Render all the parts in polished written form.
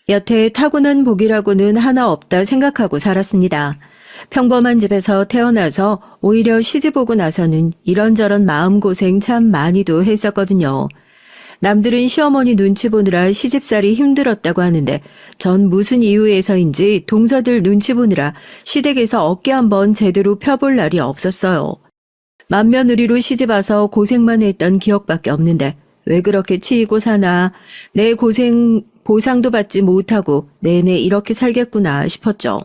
여태 타고난 복이라고는 하나 없다 생각하고 살았습니다. 평범한 집에서 태어나서 오히려 시집 오고 나서는 이런저런 마음고생 참 많이도 했었거든요. 남들은 시어머니 눈치 보느라 시집살이 힘들었다고 하는데 전 무슨 이유에서인지 동서들 눈치 보느라 시댁에서 어깨 한번 제대로 펴볼 날이 없었어요. 맏며느리로 시집 와서 고생만 했던 기억밖에 없는데 왜 그렇게 치이고 사나, 내 고생 보상도 받지 못하고 내내 이렇게 살겠구나 싶었죠.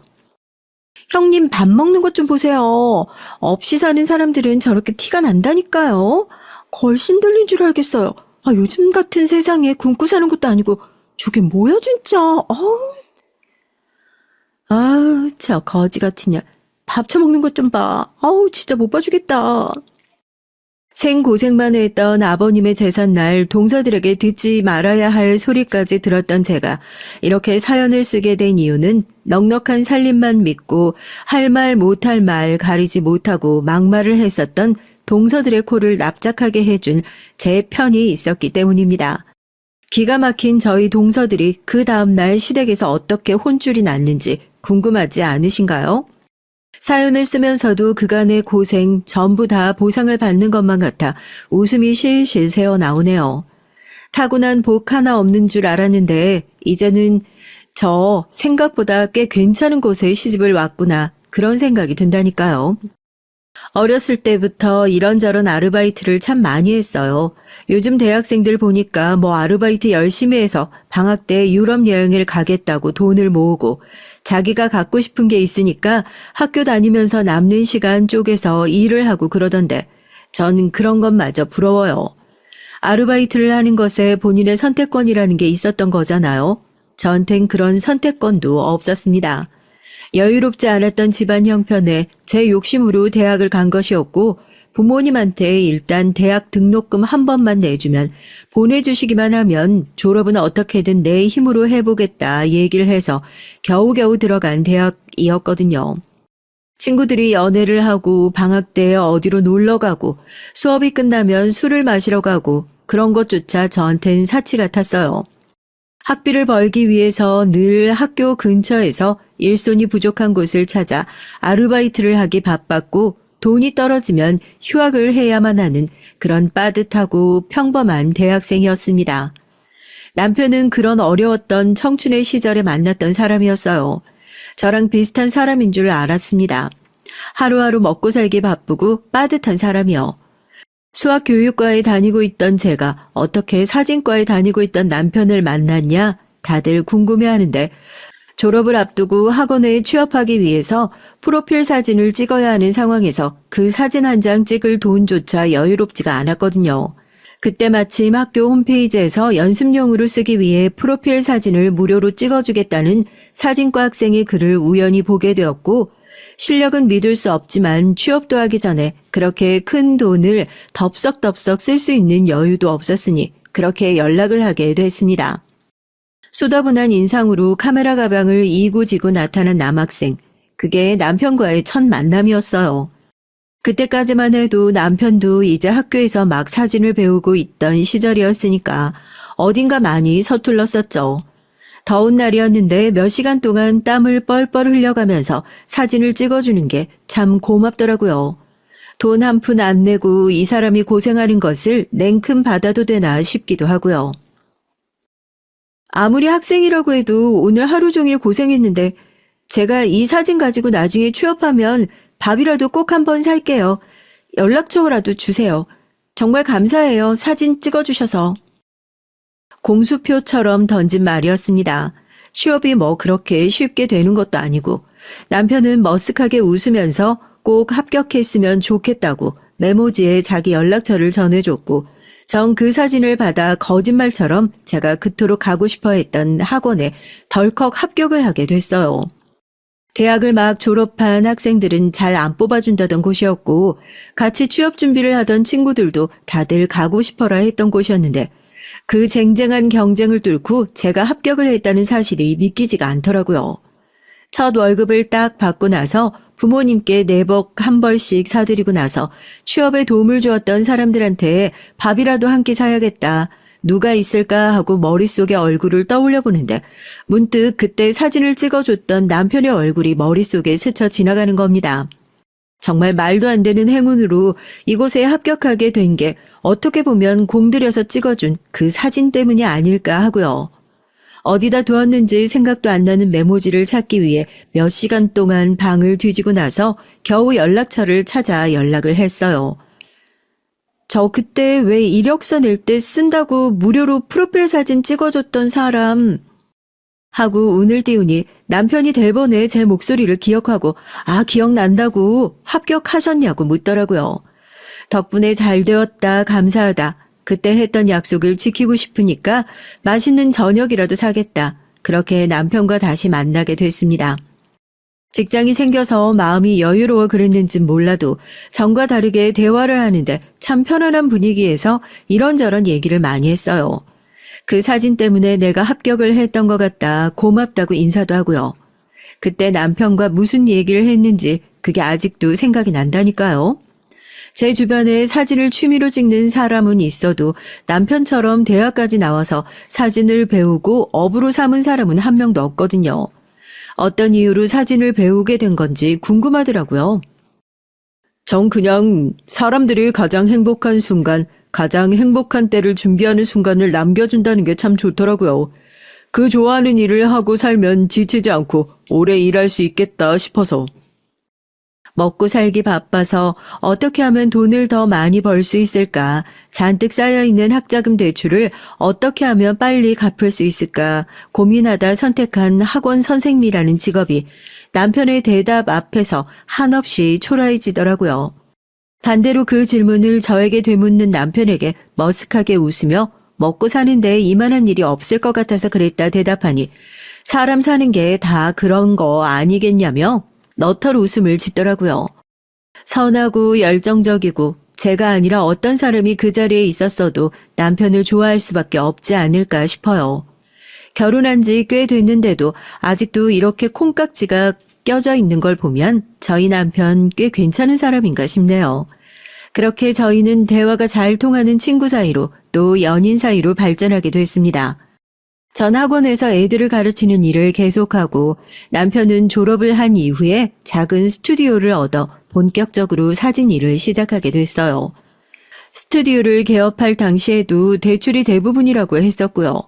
형님 밥 먹는 것 좀 보세요. 없이 사는 사람들은 저렇게 티가 난다니까요. 걸신 들린 줄 알겠어요. 요즘 같은 세상에 굶고 사는 것도 아니고 저게 뭐야 진짜. 저 거지 같은 년. 밥 처먹는 것 좀 봐. 진짜 못 봐주겠다. 생고생만 했던 아버님의 제삿날 동서들에게 듣지 말아야 할 소리까지 들었던 제가 이렇게 사연을 쓰게 된 이유는 넉넉한 살림만 믿고 할 말 못할 말 가리지 못하고 막말을 했었던 동서들의 코를 납작하게 해준 제 편이 있었기 때문입니다. 기가 막힌 저희 동서들이 그 다음날 시댁에서 어떻게 혼쭐이 났는지 궁금하지 않으신가요? 사연을 쓰면서도 그간의 고생 전부 다 보상을 받는 것만 같아 웃음이 실실 새어나오네요. 타고난 복 하나 없는 줄 알았는데 이제는 저 생각보다 꽤 괜찮은 곳에 시집을 왔구나 그런 생각이 든다니까요. 어렸을 때부터 이런저런 아르바이트를 참 많이 했어요. 요즘 대학생들 보니까 아르바이트 열심히 해서 방학 때 유럽 여행을 가겠다고 돈을 모으고 자기가 갖고 싶은 게 있으니까 학교 다니면서 남는 시간 쪼개서 일을 하고 그러던데 전 그런 것마저 부러워요. 아르바이트를 하는 것에 본인의 선택권이라는 게 있었던 거잖아요. 저한텐 그런 선택권도 없었습니다. 여유롭지 않았던 집안 형편에 제 욕심으로 대학을 간 것이었고 부모님한테 일단 대학 등록금 한 번만 내주면 보내주시기만 하면 졸업은 어떻게든 내 힘으로 해보겠다 얘기를 해서 겨우겨우 들어간 대학이었거든요. 친구들이 연애를 하고 방학 때 어디로 놀러 가고 수업이 끝나면 술을 마시러 가고 그런 것조차 저한텐 사치 같았어요. 학비를 벌기 위해서 늘 학교 근처에서 일손이 부족한 곳을 찾아 아르바이트를 하기 바빴고 돈이 떨어지면 휴학을 해야만 하는 그런 빠듯하고 평범한 대학생이었습니다. 남편은 그런 어려웠던 청춘의 시절에 만났던 사람이었어요. 저랑 비슷한 사람인 줄 알았습니다. 하루하루 먹고 살기 바쁘고 빠듯한 사람이요. 수학교육과에 다니고 있던 제가 어떻게 사진과에 다니고 있던 남편을 만났냐 다들 궁금해하는데 졸업을 앞두고 학원에 취업하기 위해서 프로필 사진을 찍어야 하는 상황에서 그 사진 한 장 찍을 돈조차 여유롭지가 않았거든요. 그때 마침 학교 홈페이지에서 연습용으로 쓰기 위해 프로필 사진을 무료로 찍어주겠다는 사진과 학생의 글을 우연히 보게 되었고 실력은 믿을 수 없지만 취업도 하기 전에 그렇게 큰 돈을 덥석덥석 쓸 수 있는 여유도 없었으니 그렇게 연락을 하게 됐습니다. 수다분한 인상으로 카메라 가방을 이고지고 나타난 남학생. 그게 남편과의 첫 만남이었어요. 그때까지만 해도 남편도 이제 학교에서 막 사진을 배우고 있던 시절이었으니까 어딘가 많이 서툴렀었죠. 더운 날이었는데 몇 시간 동안 땀을 뻘뻘 흘려가면서 사진을 찍어주는 게 참 고맙더라고요. 돈 한 푼 안 내고 이 사람이 고생하는 것을 냉큼 받아도 되나 싶기도 하고요. 아무리 학생이라고 해도 오늘 하루 종일 고생했는데 제가 이 사진 가지고 나중에 취업하면 밥이라도 꼭 한번 살게요. 연락처라도 주세요. 정말 감사해요. 사진 찍어주셔서. 공수표처럼 던진 말이었습니다. 취업이 그렇게 쉽게 되는 것도 아니고 남편은 머쓱하게 웃으면서 꼭 합격했으면 좋겠다고 메모지에 자기 연락처를 전해줬고 전 그 사진을 받아 거짓말처럼 제가 그토록 가고 싶어 했던 학원에 덜컥 합격을 하게 됐어요. 대학을 막 졸업한 학생들은 잘 안 뽑아준다던 곳이었고 같이 취업 준비를 하던 친구들도 다들 가고 싶어라 했던 곳이었는데 그 쟁쟁한 경쟁을 뚫고 제가 합격을 했다는 사실이 믿기지가 않더라고요. 첫 월급을 딱 받고 나서 부모님께 내복 한 벌씩 사드리고 나서 취업에 도움을 주었던 사람들한테 밥이라도 한 끼 사야겠다. 누가 있을까 하고 머릿속에 얼굴을 떠올려 보는데 문득 그때 사진을 찍어줬던 남편의 얼굴이 머릿속에 스쳐 지나가는 겁니다. 정말 말도 안 되는 행운으로 이곳에 합격하게 된 게 어떻게 보면 공들여서 찍어준 그 사진 때문이 아닐까 하고요. 어디다 두었는지 생각도 안 나는 메모지를 찾기 위해 몇 시간 동안 방을 뒤지고 나서 겨우 연락처를 찾아 연락을 했어요. 저 그때 왜 이력서 낼 때 쓴다고 무료로 프로필 사진 찍어줬던 사람 하고 운을 띄우니 남편이 대번에 제 목소리를 기억하고 기억난다고 합격하셨냐고 묻더라고요. 덕분에 잘 되었다 감사하다. 그때 했던 약속을 지키고 싶으니까 맛있는 저녁이라도 사겠다. 그렇게 남편과 다시 만나게 됐습니다. 직장이 생겨서 마음이 여유로워 그랬는진 몰라도 전과 다르게 대화를 하는데 참 편안한 분위기에서 이런저런 얘기를 많이 했어요. 그 사진 때문에 내가 합격을 했던 것 같다 고맙다고 인사도 하고요. 그때 남편과 무슨 얘기를 했는지 그게 아직도 생각이 난다니까요. 제 주변에 사진을 취미로 찍는 사람은 있어도 남편처럼 대학까지 나와서 사진을 배우고 업으로 삼은 사람은 한 명도 없거든요. 어떤 이유로 사진을 배우게 된 건지 궁금하더라고요. 전 그냥 사람들이 가장 행복한 순간, 가장 행복한 때를 준비하는 순간을 남겨준다는 게 참 좋더라고요. 그 좋아하는 일을 하고 살면 지치지 않고 오래 일할 수 있겠다 싶어서. 먹고 살기 바빠서 어떻게 하면 돈을 더 많이 벌 수 있을까? 잔뜩 쌓여있는 학자금 대출을 어떻게 하면 빨리 갚을 수 있을까? 고민하다 선택한 학원 선생님이라는 직업이 남편의 대답 앞에서 한없이 초라해지더라고요. 반대로 그 질문을 저에게 되묻는 남편에게 머쓱하게 웃으며 먹고 사는데 이만한 일이 없을 것 같아서 그랬다 대답하니 사람 사는 게 다 그런 거 아니겠냐며 너털 웃음을 짓더라고요. 선하고 열정적이고 제가 아니라 어떤 사람이 그 자리에 있었어도 남편을 좋아할 수밖에 없지 않을까 싶어요. 결혼한 지 꽤 됐는데도 아직도 이렇게 콩깍지가 껴져 있는 걸 보면 저희 남편 꽤 괜찮은 사람인가 싶네요. 그렇게 저희는 대화가 잘 통하는 친구 사이로 또 연인 사이로 발전하게 됐습니다. 전 학원에서 애들을 가르치는 일을 계속하고 남편은 졸업을 한 이후에 작은 스튜디오를 얻어 본격적으로 사진 일을 시작하게 됐어요. 스튜디오를 개업할 당시에도 대출이 대부분이라고 했었고요.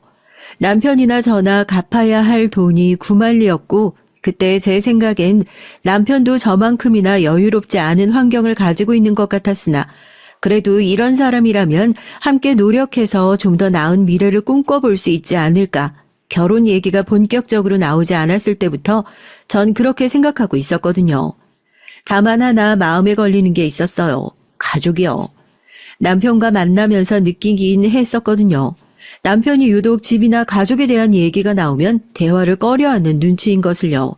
남편이나 저나 갚아야 할 돈이 구만리였고 그때 제 생각엔 남편도 저만큼이나 여유롭지 않은 환경을 가지고 있는 것 같았으나 그래도 이런 사람이라면 함께 노력해서 좀 더 나은 미래를 꿈꿔볼 수 있지 않을까. 결혼 얘기가 본격적으로 나오지 않았을 때부터 전 그렇게 생각하고 있었거든요. 다만 하나 마음에 걸리는 게 있었어요. 가족이요. 남편과 만나면서 느끼긴 했었거든요. 남편이 유독 집이나 가족에 대한 얘기가 나오면 대화를 꺼려하는 눈치인 것을요.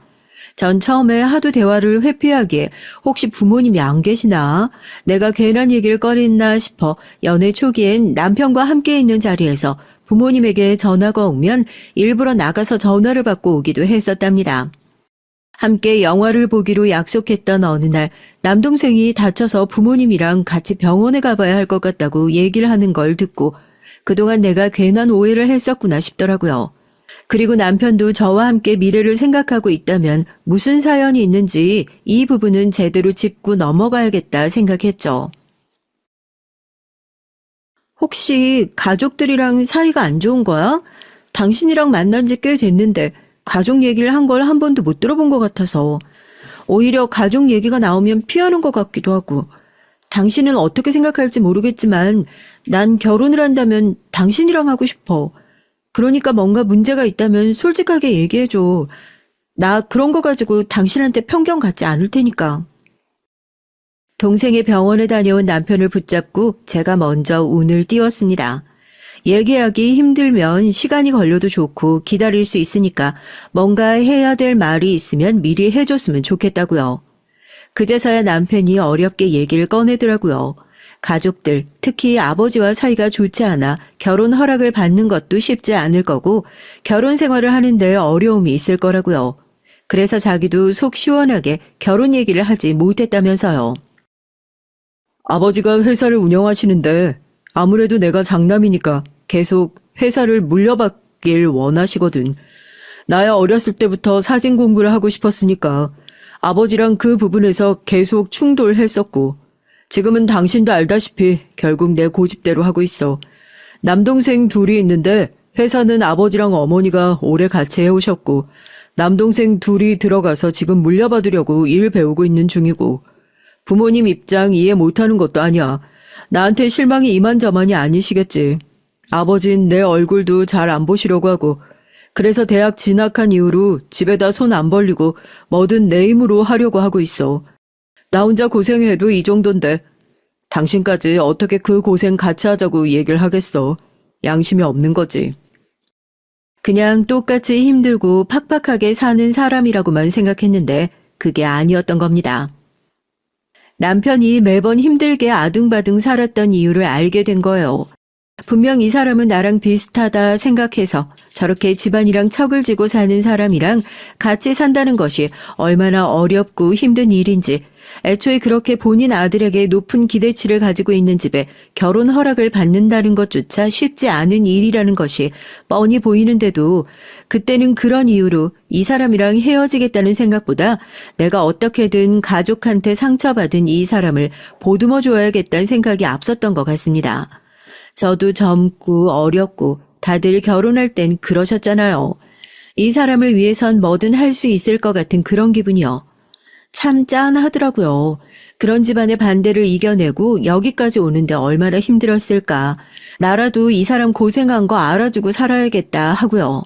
전 처음에 하도 대화를 회피하기에 혹시 부모님이 안 계시나 내가 괜한 얘기를 꺼냈나 싶어 연애 초기엔 남편과 함께 있는 자리에서 부모님에게 전화가 오면 일부러 나가서 전화를 받고 오기도 했었답니다. 함께 영화를 보기로 약속했던 어느 날 남동생이 다쳐서 부모님이랑 같이 병원에 가봐야 할 것 같다고 얘기를 하는 걸 듣고 그동안 내가 괜한 오해를 했었구나 싶더라고요. 그리고 남편도 저와 함께 미래를 생각하고 있다면 무슨 사연이 있는지 이 부분은 제대로 짚고 넘어가야겠다 생각했죠. 혹시 가족들이랑 사이가 안 좋은 거야? 당신이랑 만난 지 꽤 됐는데 가족 얘기를 한 걸 한 번도 못 들어본 것 같아서 오히려 가족 얘기가 나오면 피하는 것 같기도 하고 당신은 어떻게 생각할지 모르겠지만 난 결혼을 한다면 당신이랑 하고 싶어. 그러니까 뭔가 문제가 있다면 솔직하게 얘기해줘. 나 그런 거 가지고 당신한테 편견 갖지 않을 테니까. 동생의 병원에 다녀온 남편을 붙잡고 제가 먼저 운을 띄웠습니다. 얘기하기 힘들면 시간이 걸려도 좋고 기다릴 수 있으니까 뭔가 해야 될 말이 있으면 미리 해줬으면 좋겠다고요. 그제서야 남편이 어렵게 얘기를 꺼내더라고요. 가족들, 특히 아버지와 사이가 좋지 않아 결혼 허락을 받는 것도 쉽지 않을 거고 결혼 생활을 하는데 어려움이 있을 거라고요. 그래서 자기도 속 시원하게 결혼 얘기를 하지 못했다면서요. 아버지가 회사를 운영하시는데 아무래도 내가 장남이니까 계속 회사를 물려받길 원하시거든. 나야 어렸을 때부터 사진 공부를 하고 싶었으니까 아버지랑 그 부분에서 계속 충돌했었고, 지금은 당신도 알다시피 결국 내 고집대로 하고 있어. 남동생 둘이 있는데 회사는 아버지랑 어머니가 오래 같이 해오셨고, 남동생 둘이 들어가서 지금 물려받으려고 일 배우고 있는 중이고, 부모님 입장 이해 못하는 것도 아니야. 나한테 실망이 이만저만이 아니시겠지. 아버진 내 얼굴도 잘 안 보시려고 하고, 그래서 대학 진학한 이후로 집에다 손 안 벌리고 뭐든 내 힘으로 하려고 하고 있어. 나 혼자 고생해도 이 정도인데 당신까지 어떻게 그 고생 같이 하자고 얘기를 하겠어. 양심이 없는 거지. 그냥 똑같이 힘들고 팍팍하게 사는 사람이라고만 생각했는데 그게 아니었던 겁니다. 남편이 매번 힘들게 아등바등 살았던 이유를 알게 된 거예요. 분명 이 사람은 나랑 비슷하다 생각해서 저렇게 집안이랑 척을 지고 사는 사람이랑 같이 산다는 것이 얼마나 어렵고 힘든 일인지, 애초에 그렇게 본인 아들에게 높은 기대치를 가지고 있는 집에 결혼 허락을 받는다는 것조차 쉽지 않은 일이라는 것이 뻔히 보이는데도 그때는 그런 이유로 이 사람이랑 헤어지겠다는 생각보다 내가 어떻게든 가족한테 상처받은 이 사람을 보듬어 줘야겠다는 생각이 앞섰던 것 같습니다. 저도 젊고 어렸고 다들 결혼할 땐 그러셨잖아요. 이 사람을 위해선 뭐든 할 수 있을 것 같은 그런 기분이요. 참 짠하더라고요. 그런 집안의 반대를 이겨내고 여기까지 오는데 얼마나 힘들었을까. 나라도 이 사람 고생한 거 알아주고 살아야겠다 하고요.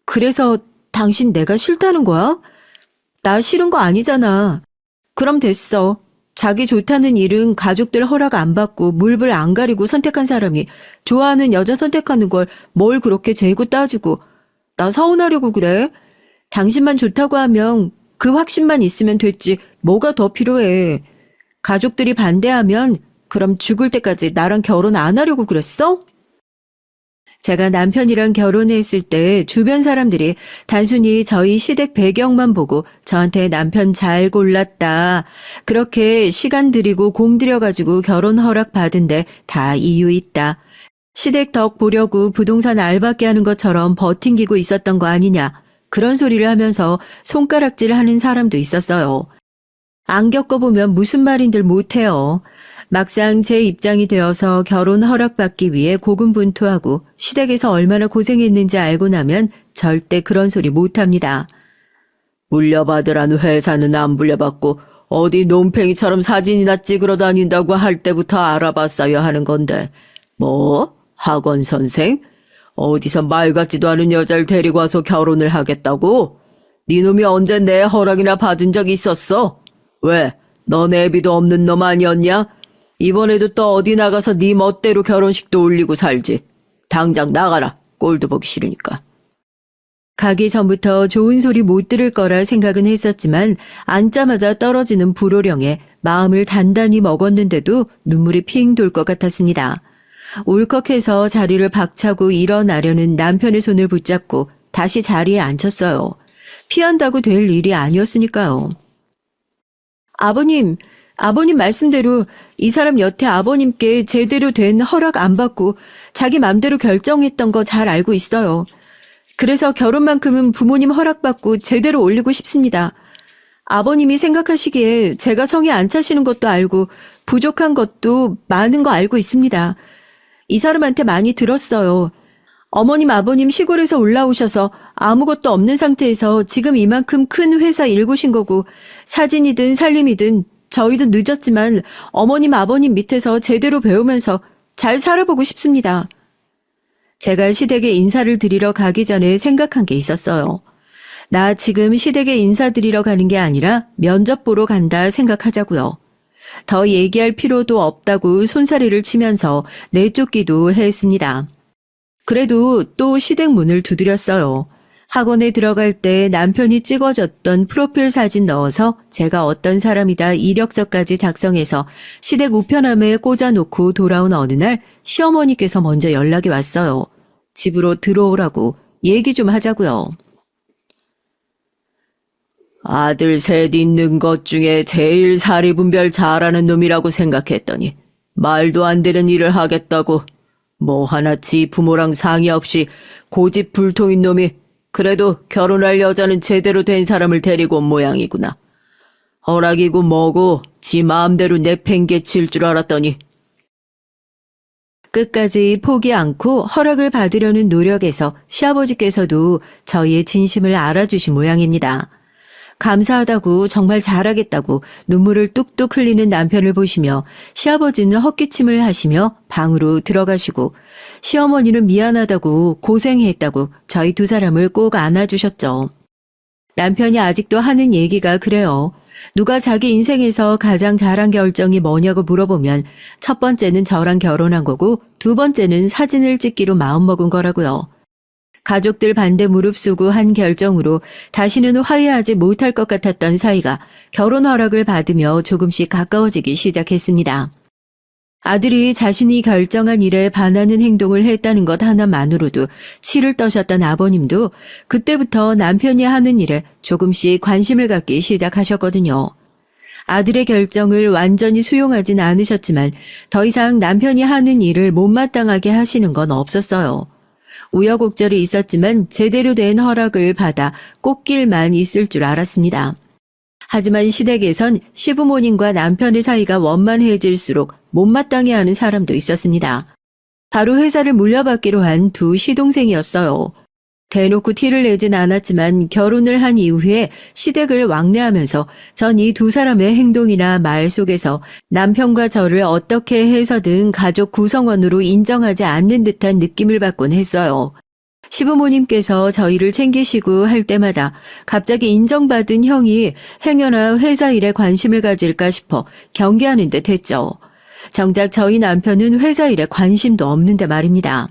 그래서 당신 내가 싫다는 거야? 나 싫은 거 아니잖아. 그럼 됐어. 자기 좋다는 일은 가족들 허락 안 받고 물불 안 가리고 선택한 사람이 좋아하는 여자 선택하는 걸 뭘 그렇게 재고 따지고. 나 서운하려고 그래? 당신만 좋다고 하면 그 확신만 있으면 됐지 뭐가 더 필요해. 가족들이 반대하면 그럼 죽을 때까지 나랑 결혼 안 하려고 그랬어? 제가 남편이랑 결혼했을 때 주변 사람들이 단순히 저희 시댁 배경만 보고 저한테 남편 잘 골랐다. 그렇게 시간 들이고 공 들여가지고 결혼 허락 받은데 다 이유 있다. 시댁 덕 보려고 부동산 알바끼 하는 것처럼 버팅기고 있었던 거 아니냐. 그런 소리를 하면서 손가락질 하는 사람도 있었어요. 안 겪어보면 무슨 말인들 못해요. 막상 제 입장이 되어서 결혼 허락받기 위해 고군분투하고 시댁에서 얼마나 고생했는지 알고 나면 절대 그런 소리 못합니다. 물려받으라는 회사는 안 물려받고 어디 논팽이처럼 사진이나 찍으러 다닌다고 할 때부터 알아봤어야 하는 건데 뭐? 학원 선생? 어디서 말 같지도 않은 여자를 데리고 와서 결혼을 하겠다고? 니놈이 언제 내 허락이나 받은 적 있었어? 왜? 너 내비도 없는 놈 아니었냐? 이번에도 또 어디 나가서 네 멋대로 결혼식도 올리고 살지. 당장 나가라. 꼴도 보기 싫으니까. 가기 전부터 좋은 소리 못 들을 거라 생각은 했었지만 앉자마자 떨어지는 불호령에 마음을 단단히 먹었는데도 눈물이 핑 돌 것 같았습니다. 울컥해서 자리를 박차고 일어나려는 남편의 손을 붙잡고 다시 자리에 앉혔어요. 피한다고 될 일이 아니었으니까요. 아버님 말씀대로 이 사람 여태 아버님께 제대로 된 허락 안 받고 자기 맘대로 결정했던 거 잘 알고 있어요. 그래서 결혼만큼은 부모님 허락받고 제대로 올리고 싶습니다. 아버님이 생각하시기에 제가 성에 안 차시는 것도 알고 부족한 것도 많은 거 알고 있습니다. 이 사람한테 많이 들었어요. 어머님 아버님 시골에서 올라오셔서 아무것도 없는 상태에서 지금 이만큼 큰 회사 일구신 거고 사진이든 살림이든 저희도 늦었지만 어머님 아버님 밑에서 제대로 배우면서 잘 살아보고 싶습니다. 제가 시댁에 인사를 드리러 가기 전에 생각한 게 있었어요. 나 지금 시댁에 인사드리러 가는 게 아니라 면접 보러 간다 생각하자고요. 더 얘기할 필요도 없다고 손사래를 치면서 내쫓기도 했습니다. 그래도 또 시댁 문을 두드렸어요. 학원에 들어갈 때 남편이 찍어줬던 프로필 사진 넣어서 제가 어떤 사람이다 이력서까지 작성해서 시댁 우편함에 꽂아놓고 돌아온 어느 날 시어머니께서 먼저 연락이 왔어요. 집으로 들어오라고 얘기 좀 하자고요. 아들 셋 있는 것 중에 제일 사리분별 잘하는 놈이라고 생각했더니 말도 안 되는 일을 하겠다고. 뭐 하나치 부모랑 상의 없이 고집불통인 놈이 그래도 결혼할 여자는 제대로 된 사람을 데리고 온 모양이구나. 허락이고 뭐고 지 마음대로 내팽개칠 줄 알았더니. 끝까지 포기 않고 허락을 받으려는 노력에서 시아버지께서도 저희의 진심을 알아주신 모양입니다. 감사하다고 정말 잘하겠다고 눈물을 뚝뚝 흘리는 남편을 보시며 시아버지는 헛기침을 하시며 방으로 들어가시고 시어머니는 미안하다고 고생했다고 저희 두 사람을 꼭 안아주셨죠. 남편이 아직도 하는 얘기가 그래요. 누가 자기 인생에서 가장 잘한 결정이 뭐냐고 물어보면 첫 번째는 저랑 결혼한 거고 두 번째는 사진을 찍기로 마음먹은 거라고요. 가족들 반대 무릅쓰고 한 결정으로 다시는 화해하지 못할 것 같았던 사이가 결혼 허락을 받으며 조금씩 가까워지기 시작했습니다. 아들이 자신이 결정한 일에 반하는 행동을 했다는 것 하나만으로도 치를 떠셨던 아버님도 그때부터 남편이 하는 일에 조금씩 관심을 갖기 시작하셨거든요. 아들의 결정을 완전히 수용하진 않으셨지만 더 이상 남편이 하는 일을 못마땅하게 하시는 건 없었어요. 우여곡절이 있었지만 제대로 된 허락을 받아 꽃길만 있을 줄 알았습니다. 하지만 시댁에선 시부모님과 남편의 사이가 원만해질수록 못마땅해 하는 사람도 있었습니다. 바로 회사를 물려받기로 한 두 시동생이었어요. 대놓고 티를 내진 않았지만 결혼을 한 이후에 시댁을 왕래하면서 전 이 두 사람의 행동이나 말 속에서 남편과 저를 어떻게 해서든 가족 구성원으로 인정하지 않는 듯한 느낌을 받곤 했어요. 시부모님께서 저희를 챙기시고 할 때마다 갑자기 인정받은 형이 행여나 회사 일에 관심을 가질까 싶어 경계하는 듯 했죠. 정작 저희 남편은 회사 일에 관심도 없는데 말입니다.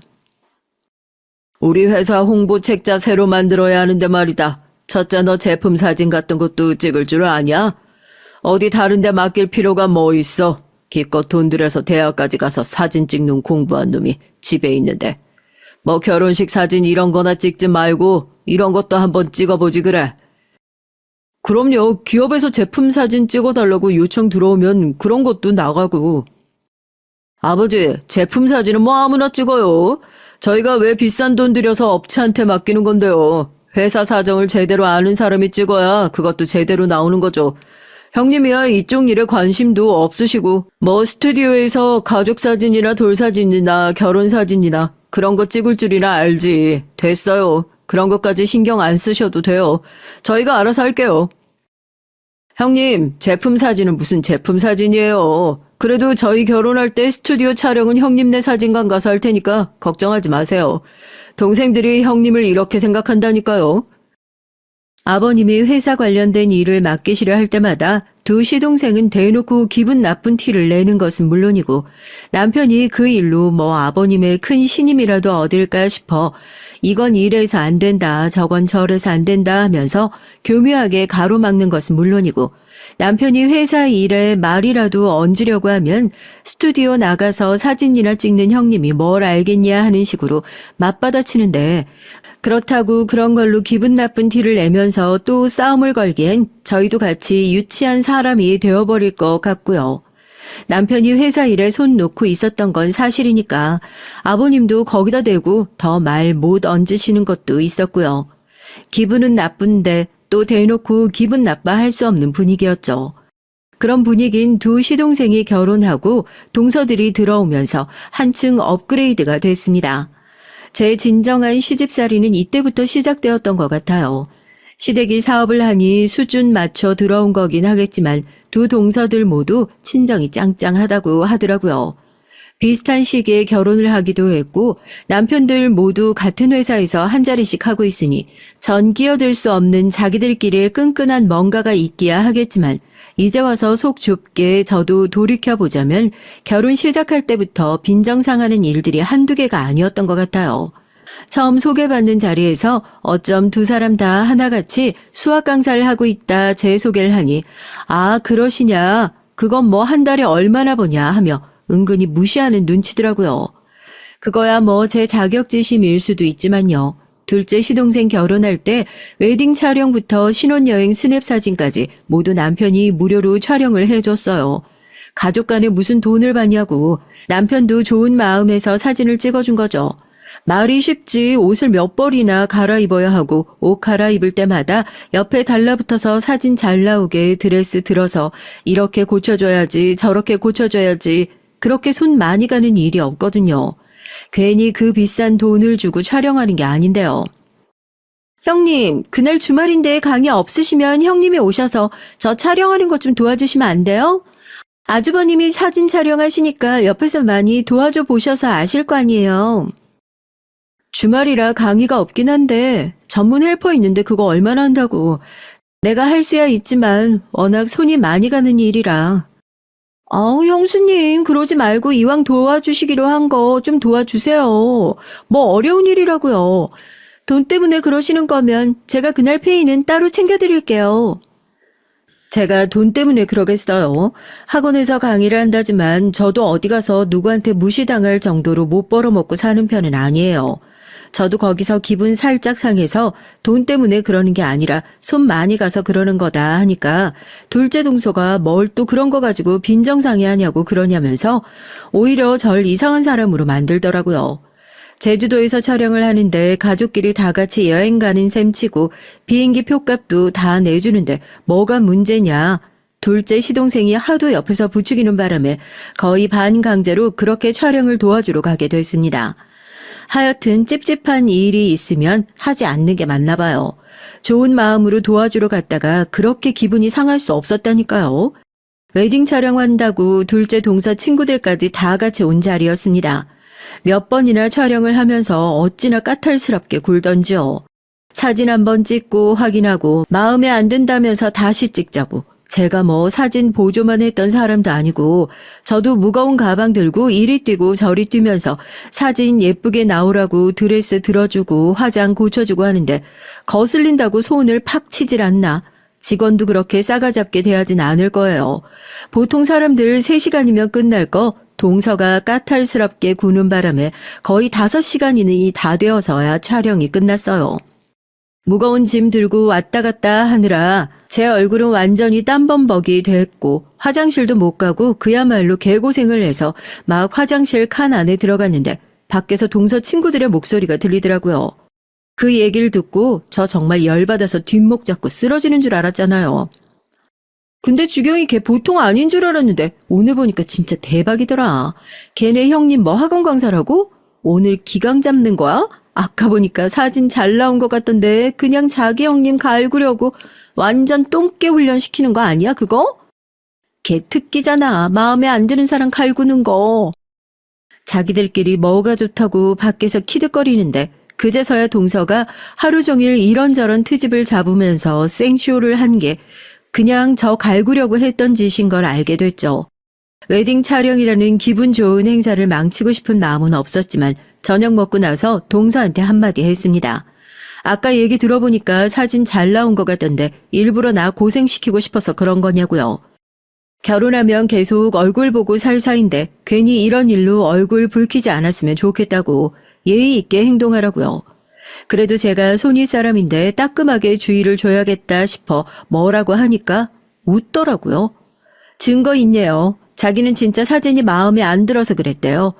우리 회사 홍보 책자 새로 만들어야 하는데 말이다. 첫째 너 제품 사진 같은 것도 찍을 줄 아냐? 어디 다른 데 맡길 필요가 뭐 있어? 기껏 돈 들여서 대학까지 가서 사진 찍는 공부한 놈이 집에 있는데. 뭐 결혼식 사진 이런 거나 찍지 말고 이런 것도 한번 찍어보지 그래. 그럼요. 기업에서 제품 사진 찍어달라고 요청 들어오면 그런 것도 나가고. 아버지, 제품 사진은 뭐 아무나 찍어요. 저희가 왜 비싼 돈 들여서 업체한테 맡기는 건데요. 회사 사정을 제대로 아는 사람이 찍어야 그것도 제대로 나오는 거죠. 형님이야 이쪽 일에 관심도 없으시고 뭐 스튜디오에서 가족 사진이나 돌사진이나 결혼 사진이나 그런 거 찍을 줄이나 알지. 됐어요. 그런 것까지 신경 안 쓰셔도 돼요. 저희가 알아서 할게요. 형님, 제품 사진은 무슨 제품 사진이에요. 그래도 저희 결혼할 때 스튜디오 촬영은 형님네 사진관 가서 할 테니까 걱정하지 마세요. 동생들이 형님을 이렇게 생각한다니까요. 아버님이 회사 관련된 일을 맡기시려 할 때마다 두 시동생은 대놓고 기분 나쁜 티를 내는 것은 물론이고 남편이 그 일로 뭐 아버님의 큰 신임이라도 얻을까 싶어 이건 이래서 안 된다, 저건 저래서 안 된다 하면서 교묘하게 가로막는 것은 물론이고 남편이 회사 일에 말이라도 얹으려고 하면 스튜디오 나가서 사진이나 찍는 형님이 뭘 알겠냐 하는 식으로 맞받아치는데 그렇다고 그런 걸로 기분 나쁜 티를 내면서 또 싸움을 걸기엔 저희도 같이 유치한 사람이 되어버릴 것 같고요. 남편이 회사 일에 손 놓고 있었던 건 사실이니까 아버님도 거기다 대고 더 말 못 얹으시는 것도 있었고요. 기분은 나쁜데 또 대놓고 기분 나빠할 수 없는 분위기였죠. 그런 분위기인 두 시동생이 결혼하고 동서들이 들어오면서 한층 업그레이드가 됐습니다. 제 진정한 시집살이는 이때부터 시작되었던 것 같아요. 시댁이 사업을 하니 수준 맞춰 들어온 거긴 하겠지만 두 동서들 모두 친정이 짱짱하다고 하더라고요. 비슷한 시기에 결혼을 하기도 했고 남편들 모두 같은 회사에서 한 자리씩 하고 있으니 전 끼어들 수 없는 자기들끼리의 끈끈한 뭔가가 있기야 하겠지만 이제 와서 속 좁게 저도 돌이켜보자면 결혼 시작할 때부터 빈정상하는 일들이 한두 개가 아니었던 것 같아요. 처음 소개받는 자리에서 어쩜 두 사람 다 하나같이 수학 강사를 하고 있다 제 소개를 하니 아 그러시냐 그건 뭐 한 달에 얼마나 버냐 하며 은근히 무시하는 눈치더라고요. 그거야 뭐 제 자격지심일 수도 있지만요. 둘째 시동생 결혼할 때 웨딩 촬영부터 신혼여행 스냅 사진까지 모두 남편이 무료로 촬영을 해줬어요. 가족 간에 무슨 돈을 받냐고. 남편도 좋은 마음에서 사진을 찍어준 거죠. 말이 쉽지 옷을 몇 벌이나 갈아입어야 하고 옷 갈아입을 때마다 옆에 달라붙어서 사진 잘 나오게 드레스 들어서 이렇게 고쳐줘야지 저렇게 고쳐줘야지 그렇게 손 많이 가는 일이 없거든요. 괜히 그 비싼 돈을 주고 촬영하는 게 아닌데요. 형님, 그날 주말인데 강의 없으시면 형님이 오셔서 저 촬영하는 것 좀 도와주시면 안 돼요? 아주버님이 사진 촬영하시니까 옆에서 많이 도와줘 보셔서 아실 거 아니에요. 주말이라 강의가 없긴 한데 전문 헬퍼 있는데 그거 얼마나 한다고. 내가 할 수야 있지만 워낙 손이 많이 가는 일이라. 형수님 그러지 말고 이왕 도와주시기로 한 거 좀 도와주세요. 뭐 어려운 일이라고요. 돈 때문에 그러시는 거면 제가 그날 페이는 따로 챙겨드릴게요. 제가 돈 때문에 그러겠어요. 학원에서 강의를 한다지만 저도 어디 가서 누구한테 무시당할 정도로 못 벌어먹고 사는 편은 아니에요. 저도 거기서 기분 살짝 상해서 돈 때문에 그러는 게 아니라 손 많이 가서 그러는 거다 하니까 둘째 동서가 뭘 또 그런 거 가지고 빈정상해하냐고 그러냐면서 오히려 절 이상한 사람으로 만들더라고요. 제주도에서 촬영을 하는데 가족끼리 다 같이 여행 가는 셈 치고 비행기 표값도 다 내주는데 뭐가 문제냐. 둘째 시동생이 하도 옆에서 부추기는 바람에 거의 반강제로 그렇게 촬영을 도와주러 가게 됐습니다. 하여튼 찝찝한 일이 있으면 하지 않는 게 맞나 봐요. 좋은 마음으로 도와주러 갔다가 그렇게 기분이 상할 수 없었다니까요. 웨딩 촬영한다고 둘째 동서 친구들까지 다 같이 온 자리였습니다. 몇 번이나 촬영을 하면서 어찌나 까탈스럽게 굴던지요. 사진 한번 찍고 확인하고 마음에 안 든다면서 다시 찍자고. 제가 뭐 사진 보조만 했던 사람도 아니고 저도 무거운 가방 들고 이리 뛰고 저리 뛰면서 사진 예쁘게 나오라고 드레스 들어주고 화장 고쳐주고 하는데 거슬린다고 손을 팍 치질 않나. 직원도 그렇게 싸가지없게 대하진 않을 거예요. 보통 사람들 3시간이면 끝날 거 동서가 까탈스럽게 구는 바람에 거의 5시간이 다 되어서야 촬영이 끝났어요. 무거운 짐 들고 왔다 갔다 하느라 제 얼굴은 완전히 땀범벅이 됐고 화장실도 못 가고 그야말로 개고생을 해서 막 화장실 칸 안에 들어갔는데 밖에서 동서 친구들의 목소리가 들리더라고요. 그 얘기를 듣고 저 정말 열받아서 뒷목 잡고 쓰러지는 줄 알았잖아요. 근데 주경이 걔 보통 아닌 줄 알았는데 오늘 보니까 진짜 대박이더라. 걔네 형님 뭐 학원 강사라고? 오늘 기강 잡는 거야? 아까 보니까 사진 잘 나온 것 같던데 그냥 자기 형님 갈구려고 완전 똥개 훈련시키는 거 아니야 그거? 걔 특기잖아. 마음에 안 드는 사람 갈구는 거. 자기들끼리 뭐가 좋다고 밖에서 키득거리는데 그제서야 동서가 하루 종일 이런저런 트집을 잡으면서 생쇼를 한 게 그냥 저 갈구려고 했던 짓인 걸 알게 됐죠. 웨딩 촬영이라는 기분 좋은 행사를 망치고 싶은 마음은 없었지만 저녁 먹고 나서 동서한테 한마디 했습니다. 아까 얘기 들어보니까 사진 잘 나온 것 같던데 일부러 나 고생시키고 싶어서 그런 거냐고요. 결혼하면 계속 얼굴 보고 살 사이인데 괜히 이런 일로 얼굴 붉히지 않았으면 좋겠다고 예의 있게 행동하라고요. 그래도 제가 손윗 사람인데 따끔하게 주의를 줘야겠다 싶어 뭐라고 하니까 웃더라고요. 증거 있네요. 자기는 진짜 사진이 마음에 안 들어서 그랬대요.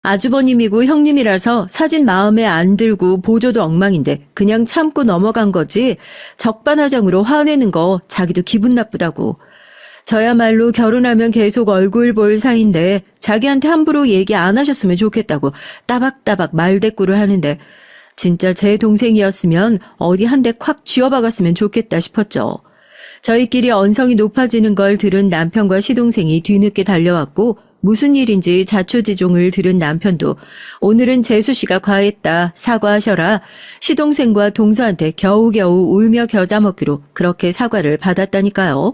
아주버님이고 형님이라서 사진 마음에 안 들고 보조도 엉망인데 그냥 참고 넘어간 거지 적반하장으로 화내는 거 자기도 기분 나쁘다고. 저야말로 결혼하면 계속 얼굴 볼 사이인데 자기한테 함부로 얘기 안 하셨으면 좋겠다고 따박따박 말대꾸를 하는데 진짜 제 동생이었으면 어디 한 대 콱 쥐어박았으면 좋겠다 싶었죠. 저희끼리 언성이 높아지는 걸 들은 남편과 시동생이 뒤늦게 달려왔고 무슨 일인지 자초지종을 들은 남편도 오늘은 재수 씨가 과했다 사과하셔라 시동생과 동서한테 겨우겨우 울며 겨자 먹기로 그렇게 사과를 받았다니까요.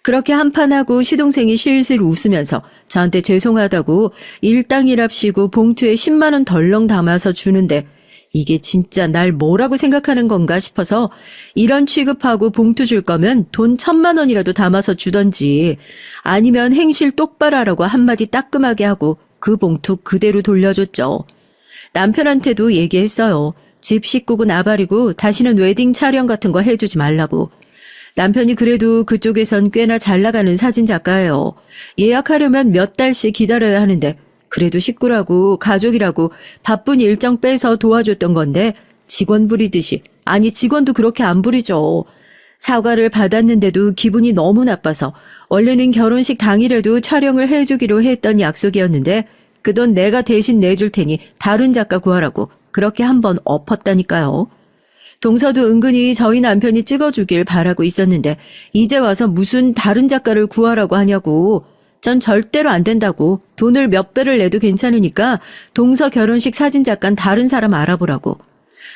그렇게 한판하고 시동생이 실실 웃으면서 저한테 죄송하다고 일당일합시고 봉투에 10만 원 덜렁 담아서 주는데 이게 진짜 날 뭐라고 생각하는 건가 싶어서 이런 취급하고 봉투 줄 거면 돈 1,000만 원이라도 담아서 주던지 아니면 행실 똑바로 하라고 한마디 따끔하게 하고 그 봉투 그대로 돌려줬죠. 남편한테도 얘기했어요. 집 식구고 나발이고 다시는 웨딩 촬영 같은 거 해주지 말라고. 남편이 그래도 그쪽에선 꽤나 잘 나가는 사진작가예요. 예약하려면 몇 달씩 기다려야 하는데 그래도 식구라고 가족이라고 바쁜 일정 빼서 도와줬던 건데 직원 부리듯이, 아니 직원도 그렇게 안 부리죠. 사과를 받았는데도 기분이 너무 나빠서 원래는 결혼식 당일에도 촬영을 해주기로 했던 약속이었는데 그 돈 내가 대신 내줄 테니 다른 작가 구하라고 그렇게 한번 엎었다니까요. 동서도 은근히 저희 남편이 찍어주길 바라고 있었는데 이제 와서 무슨 다른 작가를 구하라고 하냐고. 전 절대로 안 된다고. 돈을 몇 배를 내도 괜찮으니까 동서 결혼식 사진작가는 다른 사람 알아보라고.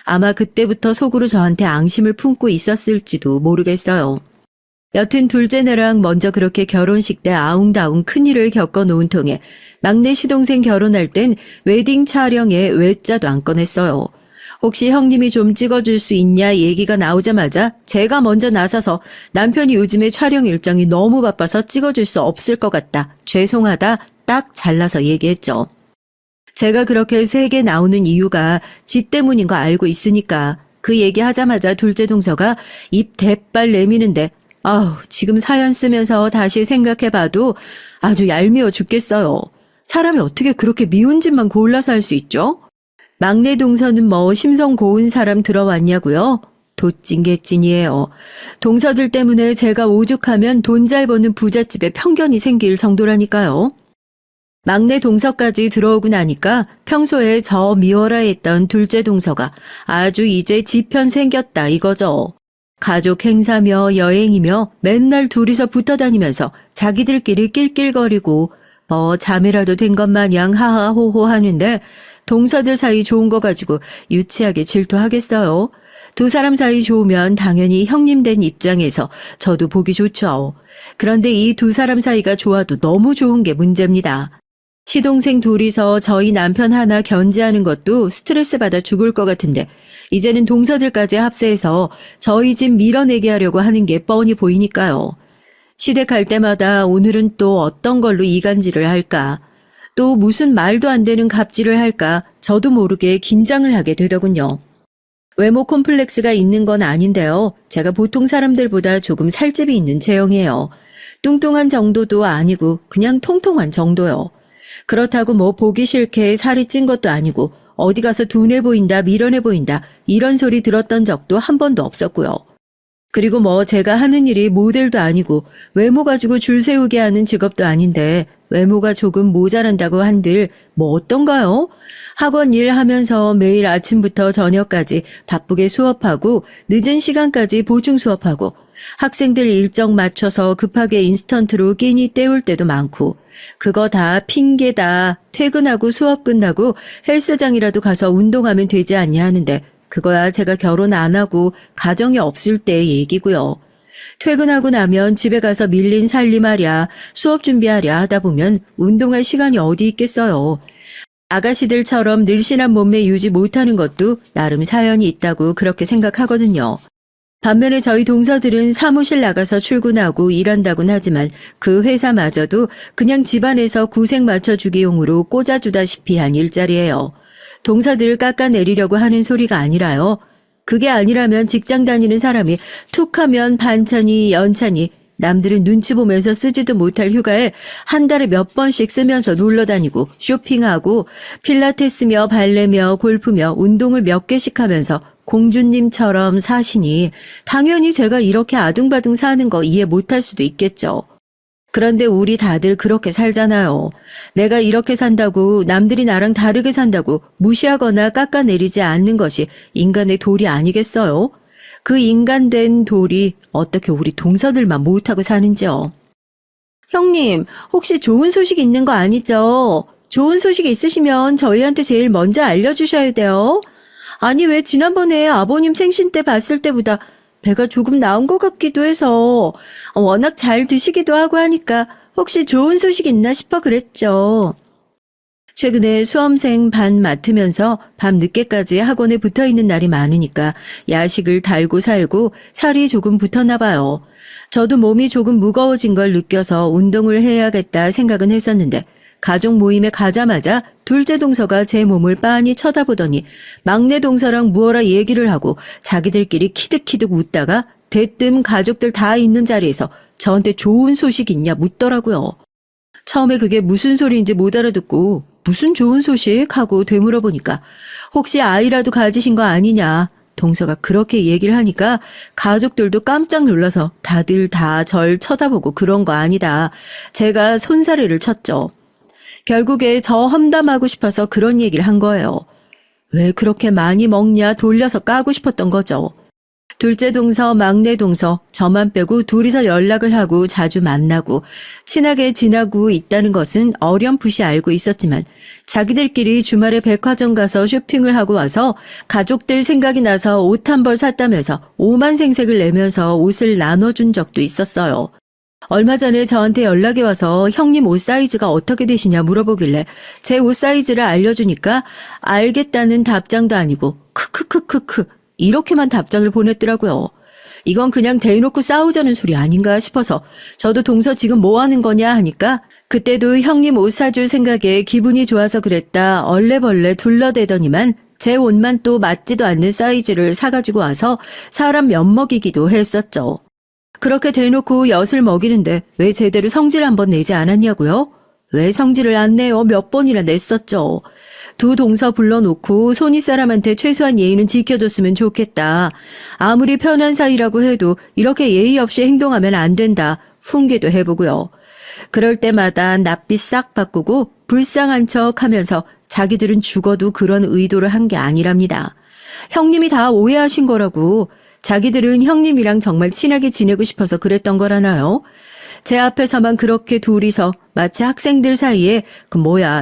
아마 그때부터 속으로 저한테 앙심을 품고 있었을지도 모르겠어요. 여튼 둘째네랑 먼저 그렇게 결혼식 때 아웅다웅 큰일을 겪어놓은 통에 막내 시동생 결혼할 땐 웨딩 촬영에 외자도 안 꺼냈어요. 혹시 형님이 좀 찍어줄 수 있냐 얘기가 나오자마자 제가 먼저 나서서 남편이 요즘에 촬영 일정이 너무 바빠서 찍어줄 수 없을 것 같다. 죄송하다. 딱 잘라서 얘기했죠. 제가 그렇게 세게 나오는 이유가 지 때문인 거 알고 있으니까. 그 얘기하자마자 둘째 동서가 입 대빨 내미는데 지금 사연 쓰면서 다시 생각해봐도 아주 얄미워 죽겠어요. 사람이 어떻게 그렇게 미운 짓만 골라서 할 수 있죠? 막내 동서는 뭐 심성 고운 사람 들어왔냐고요? 도찐개찐이에요. 동서들 때문에 제가 오죽하면 돈 잘 버는 부잣집에 편견이 생길 정도라니까요. 막내 동서까지 들어오고 나니까 평소에 저 미워라 했던 둘째 동서가 아주 이제 지편 생겼다 이거죠. 가족 행사며 여행이며 맨날 둘이서 붙어 다니면서 자기들끼리 낄낄거리고 뭐 자매라도 된 것 마냥 하하호호 하는데 동서들 사이 좋은 거 가지고 유치하게 질투하겠어요. 두 사람 사이 좋으면 당연히 형님 된 입장에서 저도 보기 좋죠. 그런데 이 두 사람 사이가 좋아도 너무 좋은 게 문제입니다. 시동생 둘이서 저희 남편 하나 견제하는 것도 스트레스 받아 죽을 것 같은데 이제는 동서들까지 합세해서 저희 집 밀어내게 하려고 하는 게 뻔히 보이니까요. 시댁 갈 때마다 오늘은 또 어떤 걸로 이간질을 할까? 또 무슨 말도 안 되는 갑질을 할까 저도 모르게 긴장을 하게 되더군요. 외모 콤플렉스가 있는 건 아닌데요. 제가 보통 사람들보다 조금 살집이 있는 체형이에요. 뚱뚱한 정도도 아니고 그냥 통통한 정도요. 그렇다고 뭐 보기 싫게 살이 찐 것도 아니고 어디 가서 둔해 보인다 밀어내 보인다 이런 소리 들었던 적도 한 번도 없었고요. 그리고 뭐 제가 하는 일이 모델도 아니고 외모 가지고 줄 세우게 하는 직업도 아닌데 외모가 조금 모자란다고 한들 뭐 어떤가요? 학원 일 하면서 매일 아침부터 저녁까지 바쁘게 수업하고 늦은 시간까지 보충 수업하고 학생들 일정 맞춰서 급하게 인스턴트로 끼니 때울 때도 많고 그거 다 핑계다. 퇴근하고 수업 끝나고 헬스장이라도 가서 운동하면 되지 않냐 하는데 그거야 제가 결혼 안 하고 가정이 없을 때 얘기고요. 퇴근하고 나면 집에 가서 밀린 살림하랴 수업 준비하랴 하다 보면 운동할 시간이 어디 있겠어요. 아가씨들처럼 늘씬한 몸매 유지 못하는 것도 나름 사연이 있다고 그렇게 생각하거든요. 반면에 저희 동서들은 사무실 나가서 출근하고 일한다곤 하지만 그 회사마저도 그냥 집안에서 구색 맞춰주기용으로 꽂아주다시피 한 일자리예요. 동서들을 깎아내리려고 하는 소리가 아니라요. 그게 아니라면 직장 다니는 사람이 툭 하면 반찬이 연찬이 남들은 눈치 보면서 쓰지도 못할 휴가를 한 달에 몇 번씩 쓰면서 놀러 다니고 쇼핑하고 필라테스며 발레며 골프며 운동을 몇 개씩 하면서 공주님처럼 사시니 당연히 제가 이렇게 아둥바둥 사는 거 이해 못할 수도 있겠죠. 그런데 우리 다들 그렇게 살잖아요. 내가 이렇게 산다고 남들이 나랑 다르게 산다고 무시하거나 깎아내리지 않는 것이 인간의 도리 아니겠어요? 그 인간된 도리 어떻게 우리 동서들만 못하고 사는지요. 형님, 혹시 좋은 소식 있는 거 아니죠? 좋은 소식 있으시면 저희한테 제일 먼저 알려주셔야 돼요. 아니 왜 지난번에 아버님 생신 때 봤을 때보다 배가 조금 나온 것 같기도 해서 워낙 잘 드시기도 하고 하니까 혹시 좋은 소식 있나 싶어 그랬죠. 최근에 수험생 반 맡으면서 밤 늦게까지 학원에 붙어있는 날이 많으니까 야식을 달고 살고 살이 조금 붙었나 봐요. 저도 몸이 조금 무거워진 걸 느껴서 운동을 해야겠다 생각은 했었는데 가족 모임에 가자마자 둘째 동서가 제 몸을 빤히 쳐다보더니 막내 동서랑 무어라 얘기를 하고 자기들끼리 키득키득 웃다가 대뜸 가족들 다 있는 자리에서 저한테 좋은 소식 있냐 묻더라고요. 처음에 그게 무슨 소리인지 못 알아듣고 무슨 좋은 소식? 하고 되물어보니까 혹시 아이라도 가지신 거 아니냐. 동서가 그렇게 얘기를 하니까 가족들도 깜짝 놀라서 다들 다 절 쳐다보고 그런 거 아니다. 제가 손사래를 쳤죠. 결국에 저 험담하고 싶어서 그런 얘기를 한 거예요. 왜 그렇게 많이 먹냐 돌려서 까고 싶었던 거죠. 둘째 동서, 막내 동서, 저만 빼고 둘이서 연락을 하고 자주 만나고 친하게 지내고 있다는 것은 어렴풋이 알고 있었지만 자기들끼리 주말에 백화점 가서 쇼핑을 하고 와서 가족들 생각이 나서 옷 한 벌 샀다면서 오만생색을 내면서 옷을 나눠준 적도 있었어요. 얼마 전에 저한테 연락이 와서 형님 옷 사이즈가 어떻게 되시냐 물어보길래 제 옷 사이즈를 알려주니까 알겠다는 답장도 아니고 크크크크크 이렇게만 답장을 보냈더라고요. 이건 그냥 대놓고 싸우자는 소리 아닌가 싶어서 저도 동서 지금 뭐 하는 거냐 하니까 그때도 형님 옷 사줄 생각에 기분이 좋아서 그랬다 얼레벌레 둘러대더니만 제 옷만 또 맞지도 않는 사이즈를 사가지고 와서 사람 엿먹이기도 했었죠. 그렇게 대놓고 엿을 먹이는데 왜 제대로 성질 한번 내지 않았냐고요? 왜 성질을 안 내요? 몇 번이나 냈었죠. 두 동서 불러놓고 손이 사람한테 최소한 예의는 지켜줬으면 좋겠다. 아무리 편한 사이라고 해도 이렇게 예의 없이 행동하면 안 된다. 훈계도 해보고요. 그럴 때마다 낯빛 싹 바꾸고 불쌍한 척 하면서 자기들은 죽어도 그런 의도를 한 게 아니랍니다. 형님이 다 오해하신 거라고. 자기들은 형님이랑 정말 친하게 지내고 싶어서 그랬던 거라나요? 제 앞에서만 그렇게 둘이서 마치 학생들 사이에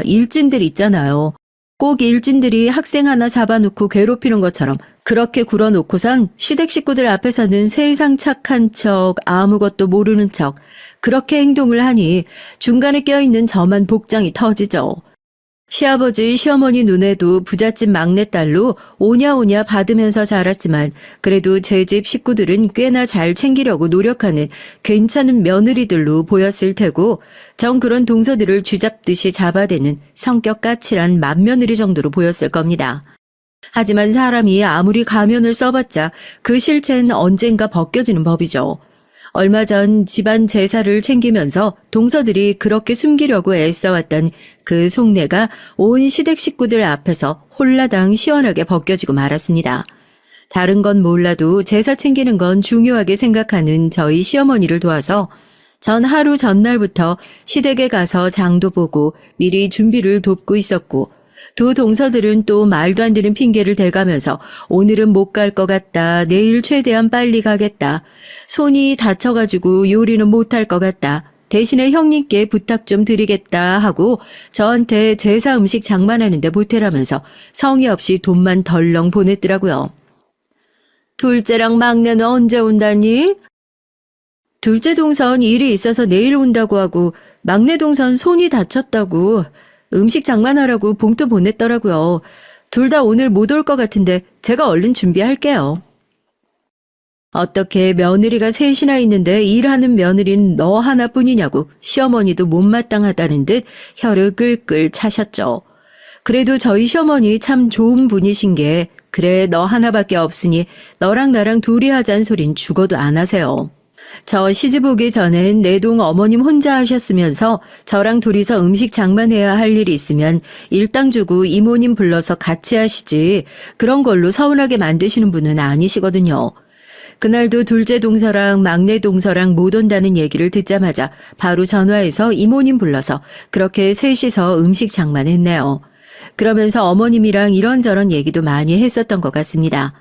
일진들 있잖아요. 꼭 일진들이 학생 하나 잡아놓고 괴롭히는 것처럼 그렇게 굴어놓고선 시댁 식구들 앞에서는 세상 착한 척 아무것도 모르는 척 그렇게 행동을 하니 중간에 껴있는 저만 복장이 터지죠. 시아버지 시어머니 눈에도 부잣집 막내딸로 오냐오냐 받으면서 자랐지만 그래도 제 집 식구들은 꽤나 잘 챙기려고 노력하는 괜찮은 며느리들로 보였을 테고 전 그런 동서들을 쥐잡듯이 잡아대는 성격 까칠한 맏며느리 정도로 보였을 겁니다. 하지만 사람이 아무리 가면을 써봤자 그 실체는 언젠가 벗겨지는 법이죠. 얼마 전 집안 제사를 챙기면서 동서들이 그렇게 숨기려고 애써왔던 그 속내가 온 시댁 식구들 앞에서 홀라당 시원하게 벗겨지고 말았습니다. 다른 건 몰라도 제사 챙기는 건 중요하게 생각하는 저희 시어머니를 도와서 전 하루 전날부터 시댁에 가서 장도 보고 미리 준비를 돕고 있었고 두 동서들은 또 말도 안 되는 핑계를 대가면서 오늘은 못 갈 것 같다. 내일 최대한 빨리 가겠다. 손이 다쳐가지고 요리는 못할 것 같다. 대신에 형님께 부탁 좀 드리겠다 하고 저한테 제사 음식 장만하는데 보태라면서 성의 없이 돈만 덜렁 보냈더라고요. 둘째랑 막내는 언제 온다니? 둘째 동선 일이 있어서 내일 온다고 하고 막내 동선 손이 다쳤다고 음식 장만하라고 봉투 보냈더라고요. 둘 다 오늘 못 올 것 같은데 제가 얼른 준비할게요. 어떻게 며느리가 셋이나 있는데 일하는 며느리는 너 하나뿐이냐고 시어머니도 못마땅하다는 듯 혀를 끌끌 차셨죠. 그래도 저희 시어머니 참 좋은 분이신 게 그래 너 하나밖에 없으니 너랑 나랑 둘이 하자는 소린 죽어도 안 하세요. 저 시집 오기 전엔 내동 어머님 혼자 하셨으면서 저랑 둘이서 음식 장만해야 할 일이 있으면 일당 주고 이모님 불러서 같이 하시지 그런 걸로 서운하게 만드시는 분은 아니시거든요. 그날도 둘째 동서랑 막내 동서랑 못 온다는 얘기를 듣자마자 바로 전화해서 이모님 불러서 그렇게 셋이서 음식 장만했네요. 그러면서 어머님이랑 이런저런 얘기도 많이 했었던 것 같습니다.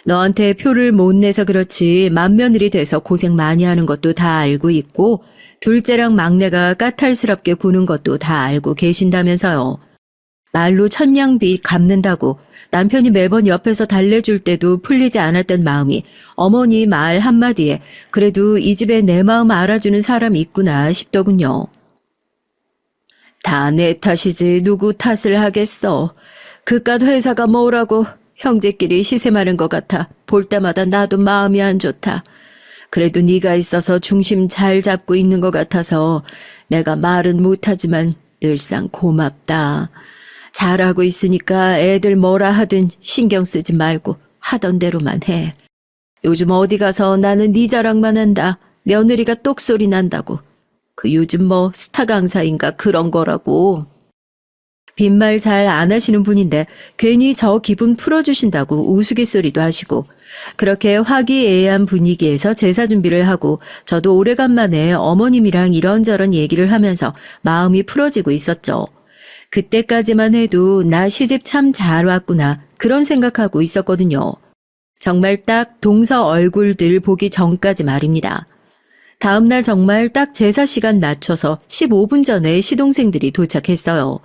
너한테 표를 못 내서 그렇지 맏며느리 돼서 고생 많이 하는 것도 다 알고 있고 둘째랑 막내가 까탈스럽게 구는 것도 다 알고 계신다면서요. 말로 천냥빚 갚는다고 남편이 매번 옆에서 달래줄 때도 풀리지 않았던 마음이 어머니 말 한마디에 그래도 이 집에 내 마음 알아주는 사람이 있구나 싶더군요. 다 내 탓이지 누구 탓을 하겠어. 그깟 회사가 뭐라고 형제끼리 시샘하는 것 같아 볼 때마다 나도 마음이 안 좋다. 그래도 네가 있어서 중심 잘 잡고 있는 것 같아서 내가 말은 못하지만 늘상 고맙다. 잘하고 있으니까 애들 뭐라 하든 신경 쓰지 말고 하던 대로만 해. 요즘 어디 가서 나는 네 자랑만 한다. 며느리가 똑소리 난다고. 그 요즘 뭐 스타 강사인가 그런 거라고. 빈말 잘 안 하시는 분인데 괜히 저 기분 풀어주신다고 우스갯소리도 하시고 그렇게 화기애애한 분위기에서 제사 준비를 하고 저도 오래간만에 어머님이랑 이런저런 얘기를 하면서 마음이 풀어지고 있었죠. 그때까지만 해도 나 시집 참 잘 왔구나 그런 생각하고 있었거든요. 정말 딱 동서 얼굴들 보기 전까지 말입니다. 다음날 정말 딱 제사 시간 맞춰서 15분 전에 시동생들이 도착했어요.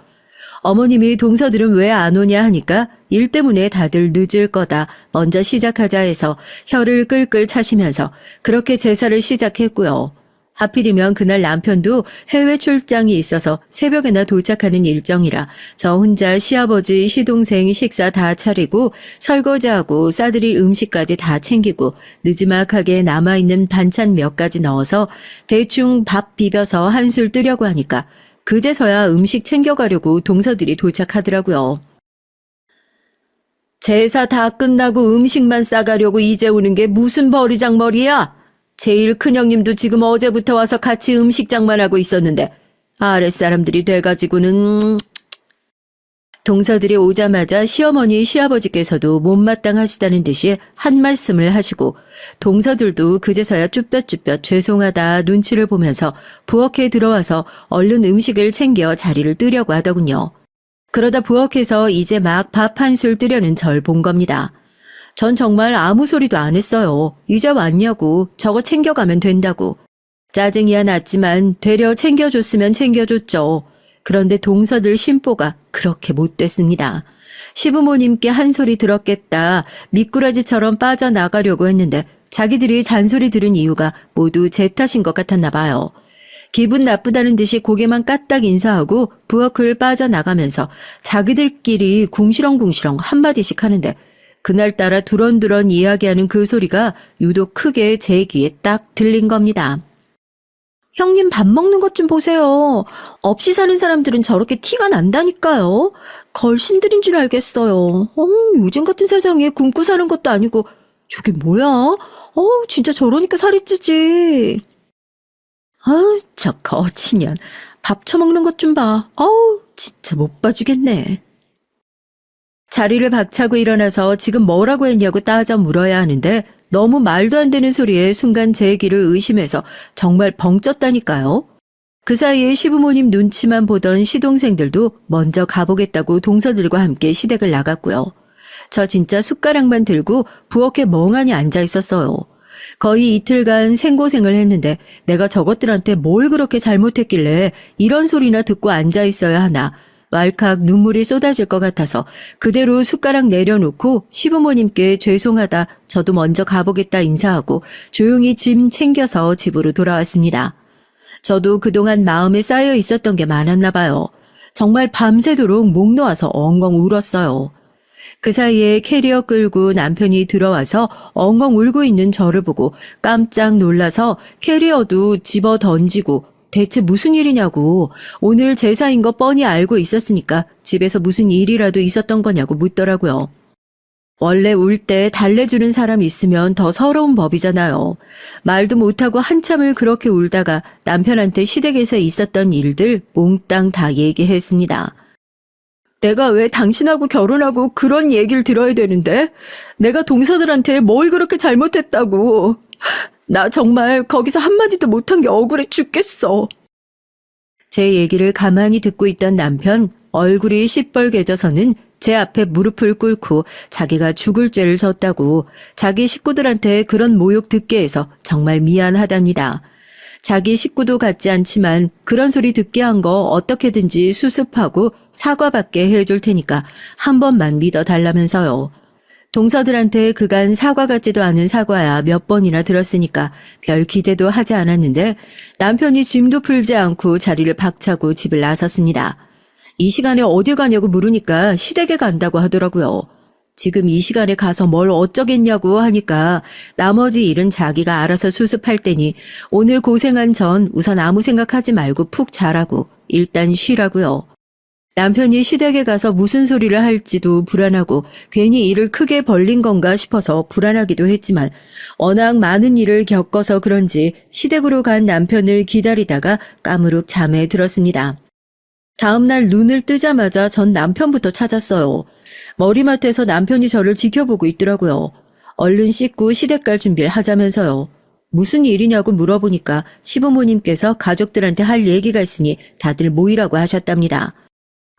어머님이 동서들은 왜 안 오냐 하니까 일 때문에 다들 늦을 거다 먼저 시작하자 해서 혀를 끌끌 차시면서 그렇게 제사를 시작했고요. 하필이면 그날 남편도 해외 출장이 있어서 새벽에나 도착하는 일정이라 저 혼자 시아버지 시동생 식사 다 차리고 설거지하고 싸드릴 음식까지 다 챙기고 느지막하게 남아있는 반찬 몇 가지 넣어서 대충 밥 비벼서 한술 뜨려고 하니까 그제서야 음식 챙겨가려고 동서들이 도착하더라고요. 제사 다 끝나고 음식만 싸가려고 이제 오는 게 무슨 버리장머리야? 제일 큰형님도 지금 어제부터 와서 같이 음식장만 하고 있었는데 아랫사람들이 돼가지고는. 동서들이 오자마자 시어머니 시아버지께서도 못마땅하시다는 듯이 한 말씀을 하시고 동서들도 그제서야 쭈뼛쭈뼛 죄송하다 눈치를 보면서 부엌에 들어와서 얼른 음식을 챙겨 자리를 뜨려고 하더군요. 그러다 부엌에서 이제 막 밥 한술 뜨려는 절 본 겁니다. 전 정말 아무 소리도 안 했어요. 이제 왔냐고 저거 챙겨가면 된다고. 짜증이야 났지만 되려 챙겨줬으면 챙겨줬죠. 그런데 동서들 심보가 그렇게 못됐습니다. 시부모님께 한 소리 들었겠다. 미꾸라지처럼 빠져나가려고 했는데 자기들이 잔소리 들은 이유가 모두 제 탓인 것 같았나 봐요. 기분 나쁘다는 듯이 고개만 까딱 인사하고 부엌을 빠져나가면서 자기들끼리 궁시렁궁시렁 한마디씩 하는데 그날따라 두런두런 이야기하는 그 소리가 유독 크게 제 귀에 딱 들린 겁니다. 형님 밥 먹는 것 좀 보세요. 없이 사는 사람들은 저렇게 티가 난다니까요. 걸신들인 줄 알겠어요. 요즘 같은 세상에 굶고 사는 것도 아니고 저게 뭐야? 진짜 저러니까 살이 찌지. 저 거치년. 밥 처먹는 것 좀 봐. 진짜 못 봐주겠네. 자리를 박차고 일어나서 지금 뭐라고 했냐고 따져 물어야 하는데 너무 말도 안 되는 소리에 순간 제 귀를 의심해서 정말 벙쪘다니까요. 그 사이에 시부모님 눈치만 보던 시동생들도 먼저 가보겠다고 동서들과 함께 시댁을 나갔고요. 저 진짜 숟가락만 들고 부엌에 멍하니 앉아 있었어요. 거의 이틀간 생고생을 했는데 내가 저것들한테 뭘 그렇게 잘못했길래 이런 소리나 듣고 앉아 있어야 하나. 왈칵 눈물이 쏟아질 것 같아서 그대로 숟가락 내려놓고 시부모님께 죄송하다 저도 먼저 가보겠다 인사하고 조용히 짐 챙겨서 집으로 돌아왔습니다. 저도 그동안 마음에 쌓여 있었던 게 많았나 봐요. 정말 밤새도록 목 놓아서 엉엉 울었어요. 그 사이에 캐리어 끌고 남편이 들어와서 엉엉 울고 있는 저를 보고 깜짝 놀라서 캐리어도 집어 던지고 대체 무슨 일이냐고 오늘 제사인 거 뻔히 알고 있었으니까 집에서 무슨 일이라도 있었던 거냐고 묻더라고요. 원래 울 때 달래주는 사람 있으면 더 서러운 법이잖아요. 말도 못하고 한참을 그렇게 울다가 남편한테 시댁에서 있었던 일들 몽땅 다 얘기했습니다. 내가 왜 당신하고 결혼하고 그런 얘기를 들어야 되는데? 내가 동서들한테 뭘 그렇게 잘못했다고. 나 정말 거기서 한마디도 못한 게 억울해 죽겠어. 제 얘기를 가만히 듣고 있던 남편 얼굴이 시뻘개져서는 제 앞에 무릎을 꿇고 자기가 죽을 죄를 졌다고 자기 식구들한테 그런 모욕 듣게 해서 정말 미안하답니다. 자기 식구도 같지 않지만 그런 소리 듣게 한 거 어떻게든지 수습하고 사과받게 해줄 테니까 한 번만 믿어달라면서요. 동서들한테 그간 사과 같지도 않은 사과야 몇 번이나 들었으니까 별 기대도 하지 않았는데 남편이 짐도 풀지 않고 자리를 박차고 집을 나섰습니다. 이 시간에 어딜 가냐고 물으니까 시댁에 간다고 하더라고요. 지금 이 시간에 가서 뭘 어쩌겠냐고 하니까 나머지 일은 자기가 알아서 수습할 테니 오늘 고생한 전 우선 아무 생각하지 말고 푹 자라고 일단 쉬라고요. 남편이 시댁에 가서 무슨 소리를 할지도 불안하고 괜히 일을 크게 벌린 건가 싶어서 불안하기도 했지만 워낙 많은 일을 겪어서 그런지 시댁으로 간 남편을 기다리다가 까무룩 잠에 들었습니다. 다음날 눈을 뜨자마자 전 남편부터 찾았어요. 머리맡에서 남편이 저를 지켜보고 있더라고요. 얼른 씻고 시댁 갈 준비를 하자면서요. 무슨 일이냐고 물어보니까 시부모님께서 가족들한테 할 얘기가 있으니 다들 모이라고 하셨답니다.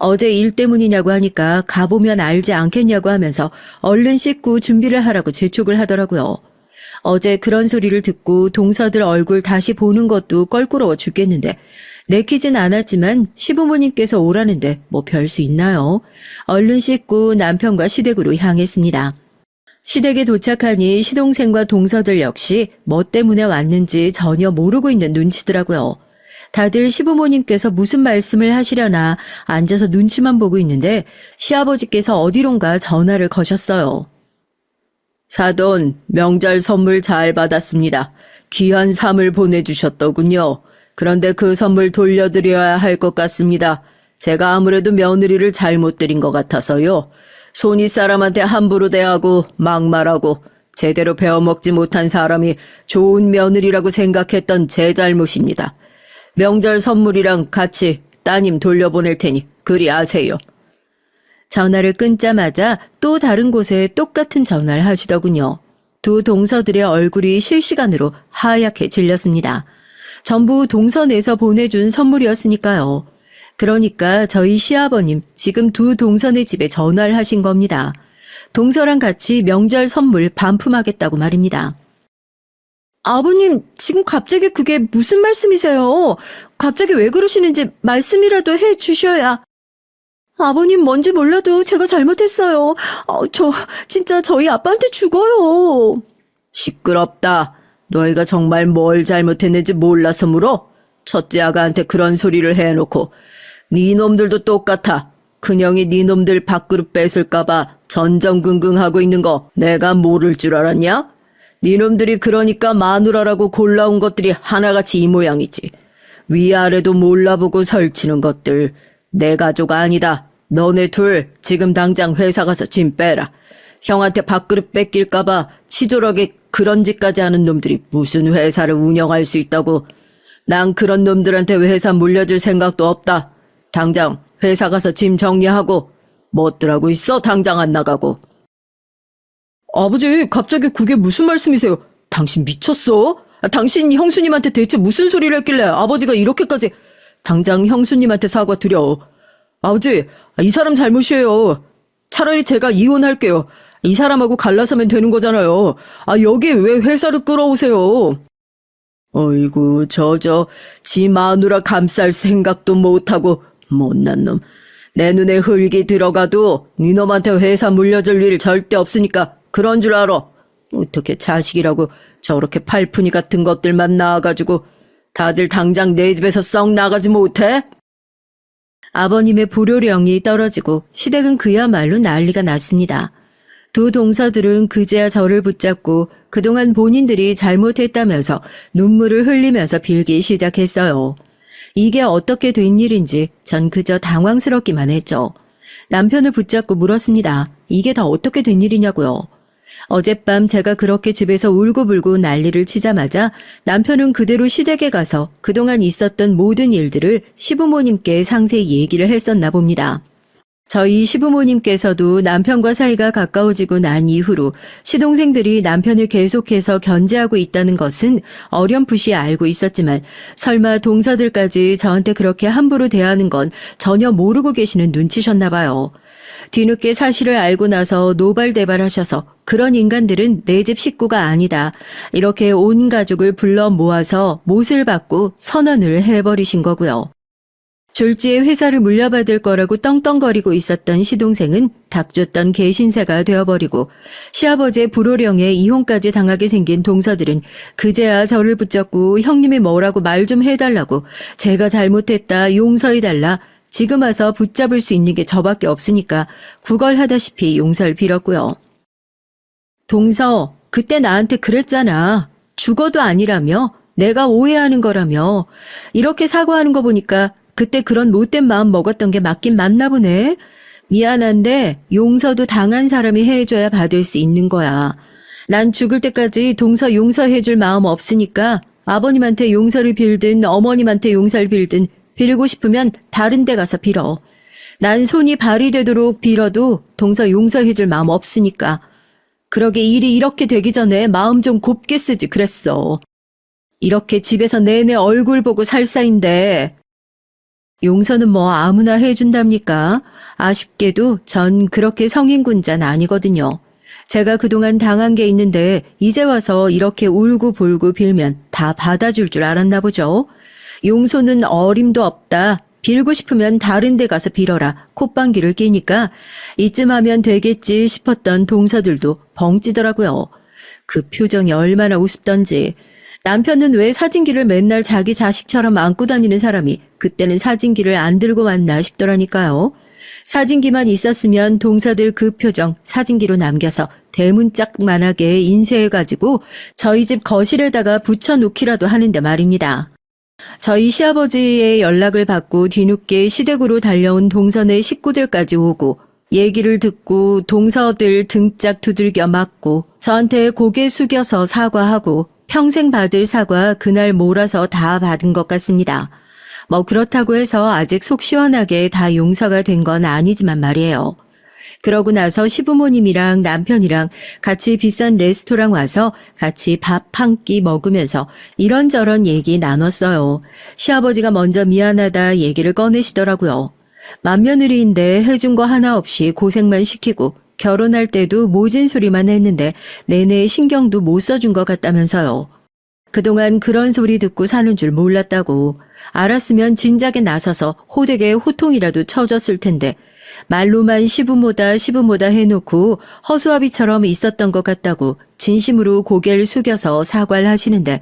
어제 일 때문이냐고 하니까 가보면 알지 않겠냐고 하면서 얼른 씻고 준비를 하라고 재촉을 하더라고요. 어제 그런 소리를 듣고 동서들 얼굴 다시 보는 것도 껄끄러워 죽겠는데 내키진 않았지만 시부모님께서 오라는데 뭐 별 수 있나요? 얼른 씻고 남편과 시댁으로 향했습니다. 시댁에 도착하니 시동생과 동서들 역시 뭐 때문에 왔는지 전혀 모르고 있는 눈치더라고요. 다들 시부모님께서 무슨 말씀을 하시려나 앉아서 눈치만 보고 있는데 시아버지께서 어디론가 전화를 거셨어요. 사돈, 명절 선물 잘 받았습니다. 귀한 삶을 보내주셨더군요. 그런데 그 선물 돌려드려야 할 것 같습니다. 제가 아무래도 며느리를 잘못 드린 것 같아서요. 손윗 사람한테 함부로 대하고 막말하고 제대로 배워먹지 못한 사람이 좋은 며느리라고 생각했던 제 잘못입니다. 명절 선물이랑 같이 따님 돌려보낼 테니 그리 아세요. 전화를 끊자마자 또 다른 곳에 똑같은 전화를 하시더군요. 두 동서들의 얼굴이 실시간으로 하얗게 질렸습니다. 전부 동선에서 보내준 선물이었으니까요. 그러니까 저희 시아버님 지금 두 동선의 집에 전화를 하신 겁니다. 동서랑 같이 명절 선물 반품하겠다고 말입니다. 아버님, 지금 갑자기 그게 무슨 말씀이세요? 갑자기 왜 그러시는지 말씀이라도 해 주셔야. 아버님 뭔지 몰라도 제가 잘못했어요. 진짜 저희 아빠한테 죽어요. 시끄럽다. 너희가 정말 뭘 잘못했는지 몰라서 물어? 첫째 아가한테 그런 소리를 해놓고 네 놈들도 똑같아. 큰형이 네 놈들 밥그릇 뺏을까봐 전전긍긍하고 있는 거 내가 모를 줄 알았냐? 네 놈들이 그러니까 마누라라고 골라온 것들이 하나같이 이 모양이지. 위아래도 몰라보고 설치는 것들. 내 가족 아니다. 너네 둘 지금 당장 회사 가서 짐 빼라. 형한테 밥그릇 뺏길까봐 치졸하게 그런 짓까지 하는 놈들이 무슨 회사를 운영할 수 있다고. 난 그런 놈들한테 회사 물려줄 생각도 없다. 당장 회사 가서 짐 정리하고 뭣들하고 있어 당장 안 나가고. 아버지, 갑자기 그게 무슨 말씀이세요? 당신 미쳤어? 당신 형수님한테 대체 무슨 소리를 했길래 아버지가 이렇게까지. 당장 형수님한테 사과드려. 아버지, 이 사람 잘못이에요. 차라리 제가 이혼할게요. 이 사람하고 갈라서면 되는 거잖아요. 여기 왜 회사를 끌어오세요? 어이구, 지 마누라 감쌀 생각도 못하고 못난 놈. 내 눈에 흙이 들어가도 네 놈한테 회사 물려줄 일 절대 없으니까 그런 줄 알아. 어떻게 자식이라고 저렇게 팔푼이 같은 것들만 낳아가지고 다들 당장 내 집에서 썩 나가지 못해? 아버님의 불효령이 떨어지고 시댁은 그야말로 난리가 났습니다. 두 동서들은 그제야 저를 붙잡고 그동안 본인들이 잘못했다면서 눈물을 흘리면서 빌기 시작했어요. 이게 어떻게 된 일인지 전 그저 당황스럽기만 했죠. 남편을 붙잡고 물었습니다. 이게 다 어떻게 된 일이냐고요. 어젯밤 제가 그렇게 집에서 울고불고 난리를 치자마자 남편은 그대로 시댁에 가서 그동안 있었던 모든 일들을 시부모님께 상세히 얘기를 했었나 봅니다. 저희 시부모님께서도 남편과 사이가 가까워지고 난 이후로 시동생들이 남편을 계속해서 견제하고 있다는 것은 어렴풋이 알고 있었지만 설마 동서들까지 저한테 그렇게 함부로 대하는 건 전혀 모르고 계시는 눈치셨나 봐요. 뒤늦게 사실을 알고 나서 노발대발하셔서 그런 인간들은 내 집 식구가 아니다. 이렇게 온 가족을 불러 모아서 못을 받고 선언을 해버리신 거고요. 졸지에 회사를 물려받을 거라고 떵떵거리고 있었던 시동생은 닥쳤던 개신사가 되어버리고 시아버지의 불호령에 이혼까지 당하게 생긴 동서들은 그제야 저를 붙잡고 형님이 뭐라고 말 좀 해달라고 제가 잘못했다 용서해달라 지금 와서 붙잡을 수 있는 게 저밖에 없으니까 구걸하다시피 용서를 빌었고요. 동서, 그때 나한테 그랬잖아. 죽어도 아니라며? 내가 오해하는 거라며? 이렇게 사과하는 거 보니까 그때 그런 못된 마음 먹었던 게 맞긴 맞나 보네. 미안한데 용서도 당한 사람이 해줘야 받을 수 있는 거야. 난 죽을 때까지 동서 용서해줄 마음 없으니까 아버님한테 용서를 빌든 어머님한테 용서를 빌든 빌고 싶으면 다른 데 가서 빌어. 난 손이 발이 되도록 빌어도 동서 용서해줄 마음 없으니까. 그러게 일이 이렇게 되기 전에 마음 좀 곱게 쓰지 그랬어. 이렇게 집에서 내내 얼굴 보고 살 사인데 용서는 뭐 아무나 해준답니까? 아쉽게도 전 그렇게 성인군자는 아니거든요. 제가 그동안 당한 게 있는데 이제 와서 이렇게 울고 볼고 빌면 다 받아줄 줄 알았나 보죠. 용서는 어림도 없다. 빌고 싶으면 다른 데 가서 빌어라. 콧방귀를 끼니까 이쯤 하면 되겠지 싶었던 동서들도 벙찌더라고요. 그 표정이 얼마나 우습던지. 남편은 왜 사진기를 맨날 자기 자식처럼 안고 다니는 사람이 그때는 사진기를 안 들고 왔나 싶더라니까요. 사진기만 있었으면 동서들 그 표정 사진기로 남겨서 대문짝만하게 인쇄해가지고 저희 집 거실에다가 붙여놓기라도 하는데 말입니다. 저희 시아버지의 연락을 받고 뒤늦게 시댁으로 달려온 동선의 식구들까지 오고 얘기를 듣고 동서들 등짝 두들겨 맞고 저한테 고개 숙여서 사과하고 평생 받을 사과 그날 몰아서 다 받은 것 같습니다. 뭐 그렇다고 해서 아직 속 시원하게 다 용서가 된 건 아니지만 말이에요. 그러고 나서 시부모님이랑 남편이랑 같이 비싼 레스토랑 와서 같이 밥 한 끼 먹으면서 이런저런 얘기 나눴어요. 시아버지가 먼저 미안하다 얘기를 꺼내시더라고요. 맏며느리인데 해준 거 하나 없이 고생만 시키고 결혼할 때도 모진 소리만 했는데 내내 신경도 못 써준 것 같다면서요. 그동안 그런 소리 듣고 사는 줄 몰랐다고. 알았으면 진작에 나서서 호되게 호통이라도 쳐줬을 텐데 말로만 시부모다 시부모다 해놓고 허수아비처럼 있었던 것 같다고 진심으로 고개를 숙여서 사과를 하시는데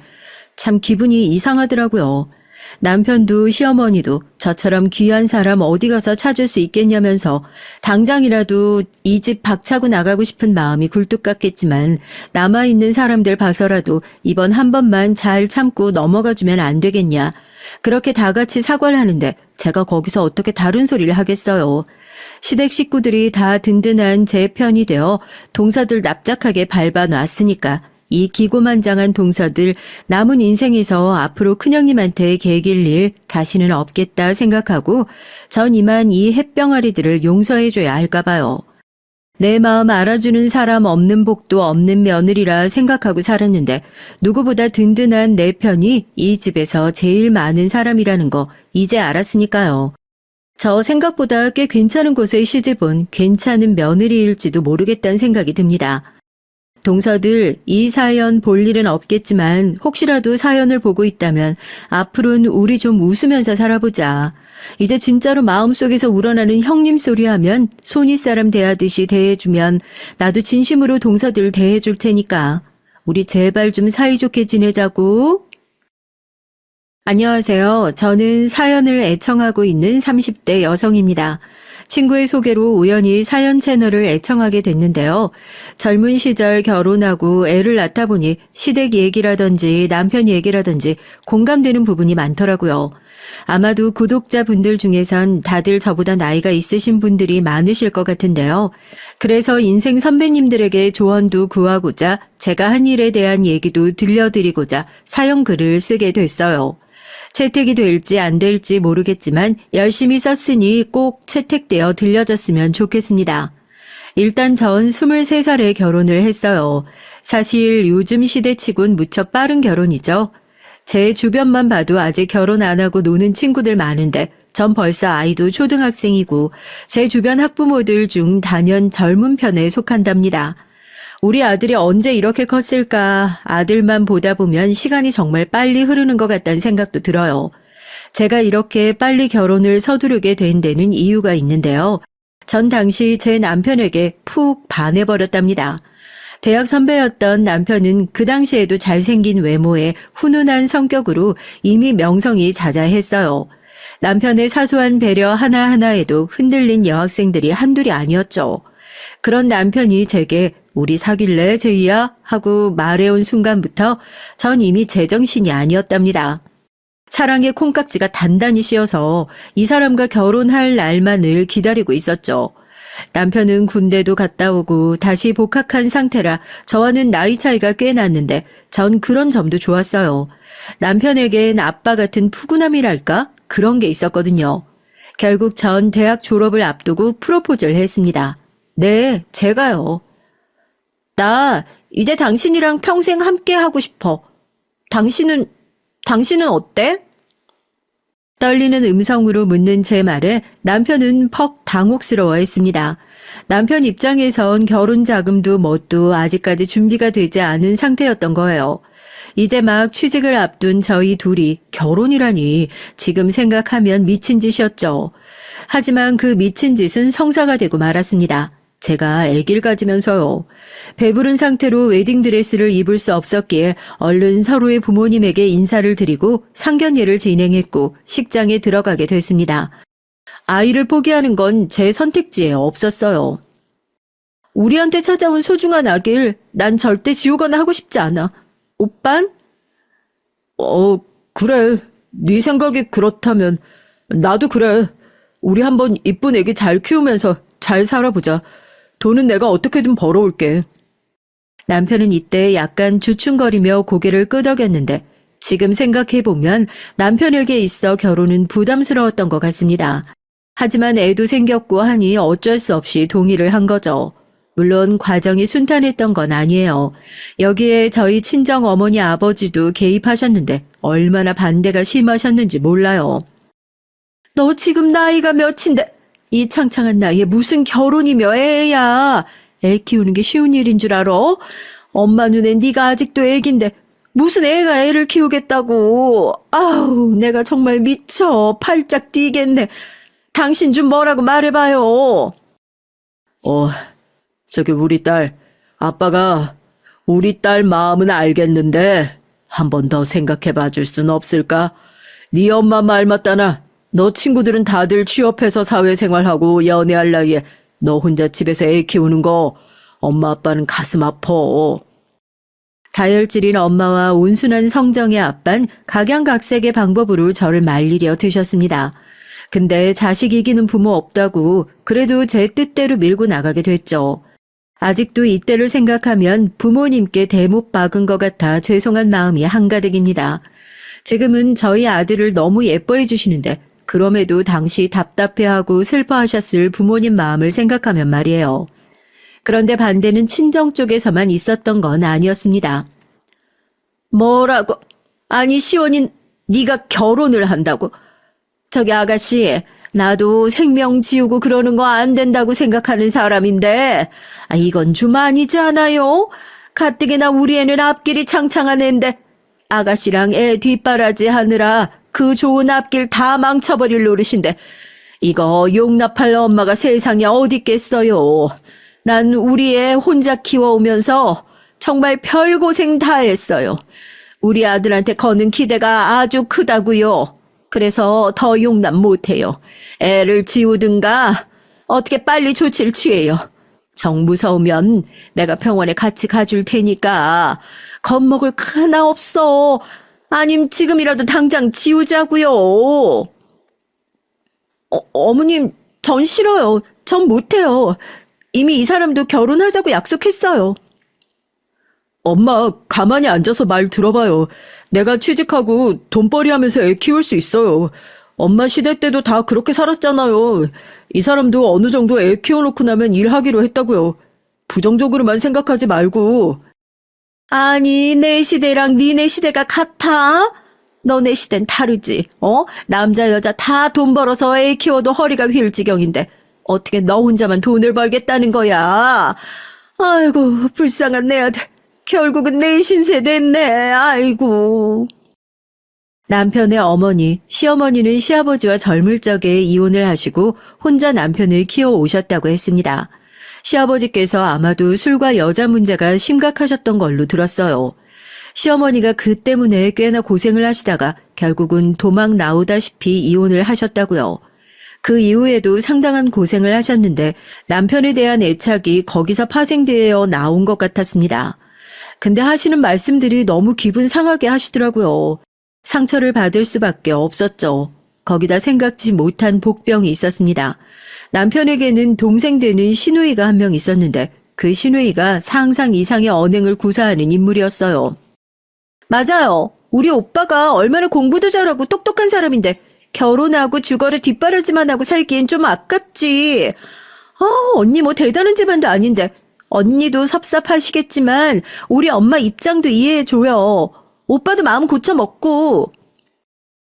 참 기분이 이상하더라고요. 남편도 시어머니도 저처럼 귀한 사람 어디 가서 찾을 수 있겠냐면서 당장이라도 이 집 박차고 나가고 싶은 마음이 굴뚝 같겠지만 남아있는 사람들 봐서라도 이번 한 번만 잘 참고 넘어가주면 안 되겠냐. 그렇게 다 같이 사과를 하는데 제가 거기서 어떻게 다른 소리를 하겠어요. 시댁 식구들이 다 든든한 제 편이 되어 동서들 납작하게 밟아놨으니까 이 기고만장한 동서들 남은 인생에서 앞으로 큰형님한테 개길 일 다시는 없겠다 생각하고 전 이만 이 햇병아리들을 용서해줘야 할까 봐요. 내 마음 알아주는 사람 없는 복도 없는 며느리라 생각하고 살았는데 누구보다 든든한 내 편이 이 집에서 제일 많은 사람이라는 거 이제 알았으니까요. 저 생각보다 꽤 괜찮은 곳에 시집온 괜찮은 며느리일지도 모르겠다는 생각이 듭니다. 동서들 이 사연 볼 일은 없겠지만 혹시라도 사연을 보고 있다면 앞으로는 우리 좀 웃으면서 살아보자. 이제 진짜로 마음속에서 우러나는 형님 소리 하면 손윗사람 대하듯이 대해주면 나도 진심으로 동서들 대해줄 테니까 우리 제발 좀 사이좋게 지내자고. 안녕하세요. 저는 사연을 애청하고 있는 30대 여성입니다. 친구의 소개로 우연히 사연 채널을 애청하게 됐는데요. 젊은 시절 결혼하고 애를 낳다 보니 시댁 얘기라든지 남편 얘기라든지 공감되는 부분이 많더라고요. 아마도 구독자분들 중에선 다들 저보다 나이가 있으신 분들이 많으실 것 같은데요. 그래서 인생 선배님들에게 조언도 구하고자 제가 한 일에 대한 얘기도 들려드리고자 사연 글을 쓰게 됐어요. 채택이 될지 안 될지 모르겠지만 열심히 썼으니 꼭 채택되어 들려졌으면 좋겠습니다. 일단 전 23살에 결혼을 했어요. 사실 요즘 시대치곤 무척 빠른 결혼이죠. 제 주변만 봐도 아직 결혼 안 하고 노는 친구들 많은데 전 벌써 아이도 초등학생이고 제 주변 학부모들 중 단연 젊은 편에 속한답니다. 우리 아들이 언제 이렇게 컸을까 아들만 보다 보면 시간이 정말 빨리 흐르는 것 같다는 생각도 들어요. 제가 이렇게 빨리 결혼을 서두르게 된 데는 이유가 있는데요. 전 당시 제 남편에게 푹 반해버렸답니다. 대학 선배였던 남편은 그 당시에도 잘생긴 외모에 훈훈한 성격으로 이미 명성이 자자했어요. 남편의 사소한 배려 하나하나에도 흔들린 여학생들이 한둘이 아니었죠. 그런 남편이 제게 우리 사귈래 제이야? 하고 말해온 순간부터 전 이미 제정신이 아니었답니다. 사랑의 콩깍지가 단단히 씌어서 이 사람과 결혼할 날만을 기다리고 있었죠. 남편은 군대도 갔다 오고 다시 복학한 상태라 저와는 나이 차이가 꽤 났는데 전 그런 점도 좋았어요. 남편에겐 아빠 같은 푸근함이랄까? 그런 게 있었거든요. 결국 전 대학 졸업을 앞두고 프로포즈를 했습니다. 네, 제가요. 나 이제 당신이랑 평생 함께 하고 싶어. 당신은 어때? 떨리는 음성으로 묻는 제 말에 남편은 퍽 당혹스러워했습니다. 남편 입장에선 결혼 자금도 뭣도 아직까지 준비가 되지 않은 상태였던 거예요. 이제 막 취직을 앞둔 저희 둘이 결혼이라니 지금 생각하면 미친 짓이었죠. 하지만 그 미친 짓은 성사가 되고 말았습니다. 제가 아기를 가지면서요. 배부른 상태로 웨딩드레스를 입을 수 없었기에 얼른 서로의 부모님에게 인사를 드리고 상견례를 진행했고 식장에 들어가게 됐습니다. 아이를 포기하는 건 제 선택지에 없었어요. 우리한테 찾아온 소중한 아기를 난 절대 지우거나 하고 싶지 않아. 오빤? 그래. 네 생각이 그렇다면 나도 그래. 우리 한번 이쁜 애기 잘 키우면서 잘 살아보자. 돈은 내가 어떻게든 벌어올게. 남편은 이때 약간 주춤거리며 고개를 끄덕였는데 지금 생각해보면 남편에게 있어 결혼은 부담스러웠던 것 같습니다. 하지만 애도 생겼고 하니 어쩔 수 없이 동의를 한 거죠. 물론 과정이 순탄했던 건 아니에요. 여기에 저희 친정 어머니 아버지도 개입하셨는데 얼마나 반대가 심하셨는지 몰라요. 너 지금 나이가 몇인데 이 창창한 나이에 무슨 결혼이며 애야. 애 키우는 게 쉬운 일인 줄 알아? 엄마 눈엔 네가 아직도 애긴데 무슨 애가 애를 키우겠다고. 아우 내가 정말 미쳐 팔짝 뛰겠네. 당신 좀 뭐라고 말해봐요. 저기 우리 딸, 아빠가 우리 딸 마음은 알겠는데 한 번 더 생각해봐 줄 순 없을까? 네 엄마 말 맞다나. 너 친구들은 다들 취업해서 사회생활하고 연애할 나이에 너 혼자 집에서 애 키우는 거 엄마 아빠는 가슴 아파. 다혈질인 엄마와 온순한 성정의 아빠는 각양각색의 방법으로 저를 말리려 드셨습니다. 근데 자식 이기는 부모 없다고 그래도 제 뜻대로 밀고 나가게 됐죠. 아직도 이때를 생각하면 부모님께 대못 박은 것 같아 죄송한 마음이 한가득입니다. 지금은 저희 아들을 너무 예뻐해 주시는데 그럼에도 당시 답답해하고 슬퍼하셨을 부모님 마음을 생각하면 말이에요. 그런데 반대는 친정 쪽에서만 있었던 건 아니었습니다. 뭐라고? 아니 시원인 네가 결혼을 한다고? 저기 아가씨, 나도 생명 지우고 그러는 거 안 된다고 생각하는 사람인데 이건 좀 아니지 않아요? 가뜩이나 우리 애는 앞길이 창창한 애인데 아가씨랑 애 뒷바라지 하느라 그 좋은 앞길 다 망쳐버릴 노릇인데 이거 용납할 엄마가 세상에 어디 있겠어요. 난 우리 애 혼자 키워오면서 정말 별고생 다 했어요. 우리 아들한테 거는 기대가 아주 크다고요. 그래서 더 용납 못해요. 애를 지우든가 어떻게 빨리 조치를 취해요. 정 무서우면 내가 병원에 같이 가줄 테니까 겁먹을 거 하나 없어. 아님 지금이라도 당장 지우자고요. 어머님, 전 싫어요. 전 못해요. 이미 이 사람도 결혼하자고 약속했어요. 엄마, 가만히 앉아서 말 들어봐요. 내가 취직하고 돈벌이 하면서 애 키울 수 있어요. 엄마 시대 때도 다 그렇게 살았잖아요. 이 사람도 어느 정도 애 키워놓고 나면 일하기로 했다고요. 부정적으로만 생각하지 말고. 아니, 내 시대랑 니네 시대가 같아? 너네 시대는 다르지, 남자 여자 다 돈 벌어서 애 키워도 허리가 휠 지경인데 어떻게 너 혼자만 돈을 벌겠다는 거야? 아이고, 불쌍한 내 아들. 결국은 내 신세 됐네, 아이고. 남편의 어머니, 시어머니는 시아버지와 젊을 적에 이혼을 하시고 혼자 남편을 키워 오셨다고 했습니다. 시아버지께서 아마도 술과 여자 문제가 심각하셨던 걸로 들었어요. 시어머니가 그 때문에 꽤나 고생을 하시다가 결국은 도망 나오다시피 이혼을 하셨다고요. 그 이후에도 상당한 고생을 하셨는데 남편에 대한 애착이 거기서 파생되어 나온 것 같았습니다. 근데 하시는 말씀들이 너무 기분 상하게 하시더라고요. 상처를 받을 수밖에 없었죠. 거기다 생각지 못한 복병이 있었습니다. 남편에게는 동생 되는 시누이가 한 명 있었는데 그 시누이가 상상 이상의 언행을 구사하는 인물이었어요. 맞아요. 우리 오빠가 얼마나 공부도 잘하고 똑똑한 사람인데 결혼하고 주거래 뒷바라지만 하고 살기엔 좀 아깝지. 언니 뭐 대단한 집안도 아닌데 언니도 섭섭하시겠지만 우리 엄마 입장도 이해해줘요. 오빠도 마음 고쳐먹고.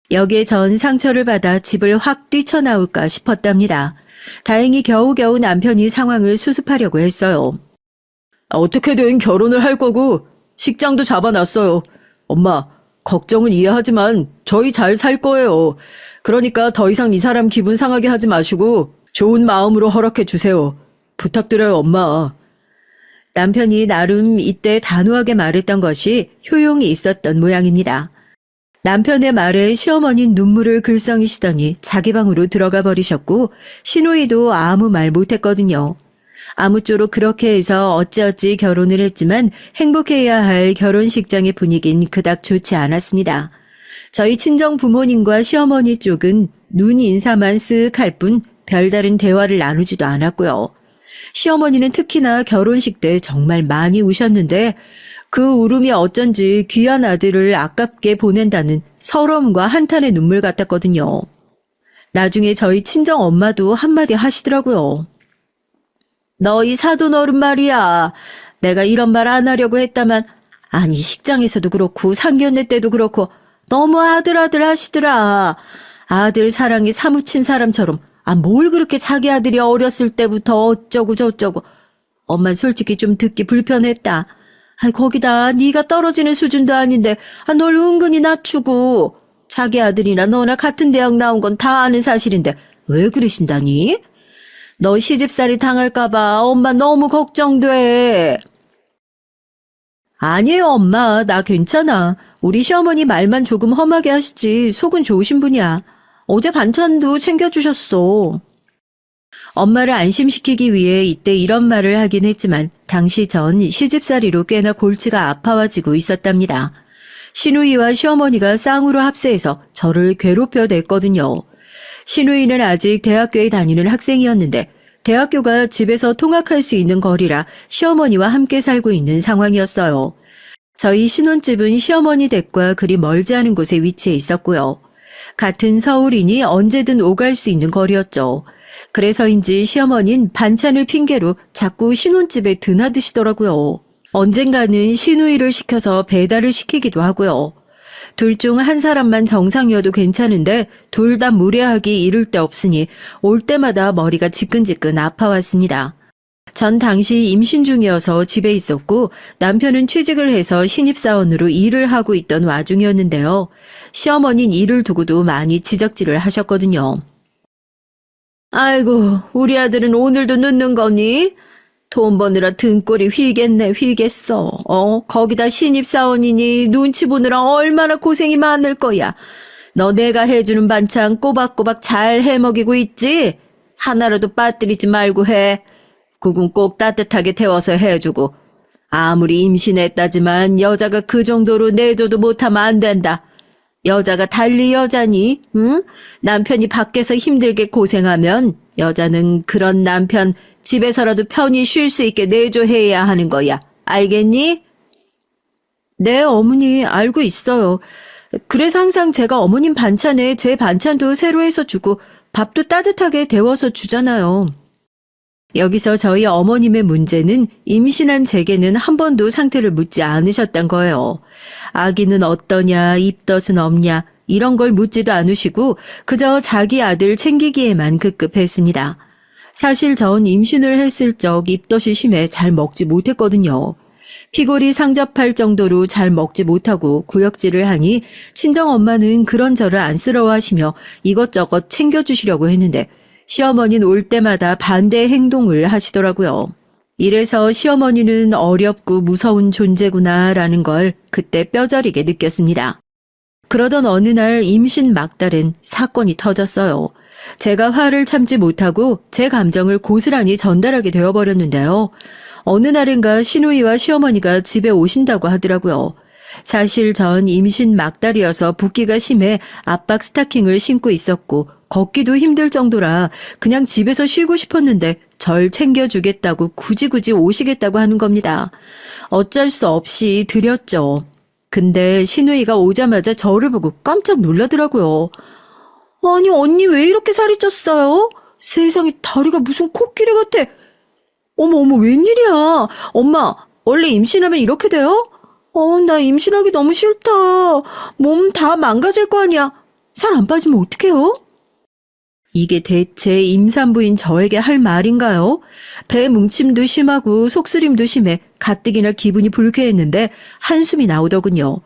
여기에 전 상처를 받아 집을 확 뛰쳐나올까 싶었답니다. 다행히 겨우겨우 남편이 상황을 수습하려고 했어요. 어떻게든 결혼을 할 거고 식장도 잡아놨어요. 엄마, 걱정은 이해하지만 저희 잘 살 거예요. 그러니까 더 이상 이 사람 기분 상하게 하지 마시고 좋은 마음으로 허락해 주세요. 부탁드려요, 엄마. 남편이 나름 이때 단호하게 말했던 것이 효용이 있었던 모양입니다. 남편의 말에 시어머니는 눈물을 글썽이시더니 자기 방으로 들어가 버리셨고 시누이도 아무 말 못했거든요. 아무쪼록 그렇게 해서 어찌어찌 결혼을 했지만 행복해야 할 결혼식장의 분위기는 그닥 좋지 않았습니다. 저희 친정 부모님과 시어머니 쪽은 눈 인사만 쓱 할 뿐 별다른 대화를 나누지도 않았고요. 시어머니는 특히나 결혼식 때 정말 많이 우셨는데 그 울음이 어쩐지 귀한 아들을 아깝게 보낸다는 서러움과 한탄의 눈물 같았거든요. 나중에 저희 친정 엄마도 한마디 하시더라고요. 너희 사돈 어른 말이야. 내가 이런 말 안 하려고 했다만 아니 식장에서도 그렇고 상견례 때도 그렇고 너무 아들 하시더라. 아들 사랑에 사무친 사람처럼 뭘 그렇게 자기 아들이 어렸을 때부터 어쩌고 저쩌고. 엄마 솔직히 좀 듣기 불편했다. 거기다 네가 떨어지는 수준도 아닌데 널 은근히 낮추고 자기 아들이나 너나 같은 대학 나온 건 다 아는 사실인데 왜 그러신다니? 너 시집살이 당할까 봐 엄마 너무 걱정돼. 아니에요 엄마 나 괜찮아. 우리 시어머니 말만 조금 험하게 하시지 속은 좋으신 분이야. 어제 반찬도 챙겨주셨어. 엄마를 안심시키기 위해 이때 이런 말을 하긴 했지만 당시 전 시집살이로 꽤나 골치가 아파와지고 있었답니다. 시누이와 시어머니가 쌍으로 합세해서 저를 괴롭혀댔거든요. 시누이는 아직 대학교에 다니는 학생이었는데 대학교가 집에서 통학할 수 있는 거리라 시어머니와 함께 살고 있는 상황이었어요. 저희 신혼집은 시어머니 댁과 그리 멀지 않은 곳에 위치해 있었고요. 같은 서울이니 언제든 오갈 수 있는 거리였죠. 그래서인지 시어머니는 반찬을 핑계로 자꾸 신혼집에 드나드시더라고요. 언젠가는 시누이를 시켜서 배달을 시키기도 하고요. 둘 중 한 사람만 정상이어도 괜찮은데 둘 다 무례하기 이를 데 없으니 올 때마다 머리가 지끈지끈 아파왔습니다. 전 당시 임신 중이어서 집에 있었고 남편은 취직을 해서 신입사원으로 일을 하고 있던 와중이었는데요. 시어머니는 일을 두고도 많이 지적질을 하셨거든요. 아이고 우리 아들은 오늘도 늦는 거니? 돈 버느라 등골이 휘겠네 휘겠어. 거기다 신입사원이니 눈치 보느라 얼마나 고생이 많을 거야. 너 내가 해주는 반찬 꼬박꼬박 잘 해먹이고 있지? 하나라도 빠뜨리지 말고 해. 국은 꼭 따뜻하게 데워서 해주고. 아무리 임신했다지만 여자가 그 정도로 내줘도 못하면 안 된다. 여자가 달리 여자니? 응? 남편이 밖에서 힘들게 고생하면 여자는 그런 남편 집에서라도 편히 쉴 수 있게 내조해야 하는 거야. 알겠니? 네, 어머니 알고 있어요. 그래서 항상 제가 어머님 반찬에 제 반찬도 새로 해서 주고 밥도 따뜻하게 데워서 주잖아요. 여기서 저희 어머님의 문제는 임신한 제게는 한 번도 상태를 묻지 않으셨단 거예요. 아기는 어떠냐, 입덧은 없냐 이런 걸 묻지도 않으시고 그저 자기 아들 챙기기에만 급급했습니다. 사실 전 임신을 했을 적 입덧이 심해 잘 먹지 못했거든요. 피골이 상접할 정도로 잘 먹지 못하고 구역질을 하니 친정엄마는 그런저런 안쓰러워하시며 이것저것 챙겨주시려고 했는데 시어머니는 올 때마다 반대 행동을 하시더라고요. 이래서 시어머니는 어렵고 무서운 존재구나라는 걸 그때 뼈저리게 느꼈습니다. 그러던 어느 날 임신 막달엔 사건이 터졌어요. 제가 화를 참지 못하고 제 감정을 고스란히 전달하게 되어버렸는데요. 어느 날인가 시누이와 시어머니가 집에 오신다고 하더라고요. 사실 전 임신 막달이어서 붓기가 심해 압박 스타킹을 신고 있었고 걷기도 힘들 정도라 그냥 집에서 쉬고 싶었는데 절 챙겨주겠다고 굳이 오시겠다고 하는 겁니다. 어쩔 수 없이 드렸죠. 근데 신우이가 오자마자 저를 보고 깜짝 놀라더라고요. 아니 언니 왜 이렇게 살이 쪘어요? 세상에 다리가 무슨 코끼리 같아. 어머 웬일이야. 엄마 원래 임신하면 이렇게 돼요? 나 임신하기 너무 싫다. 몸 다 망가질 거 아니야. 살 안 빠지면 어떡해요? 이게 대체 임산부인 저에게 할 말인가요? 배 뭉침도 심하고 속쓰림도 심해 가뜩이나 기분이 불쾌했는데 한숨이 나오더군요.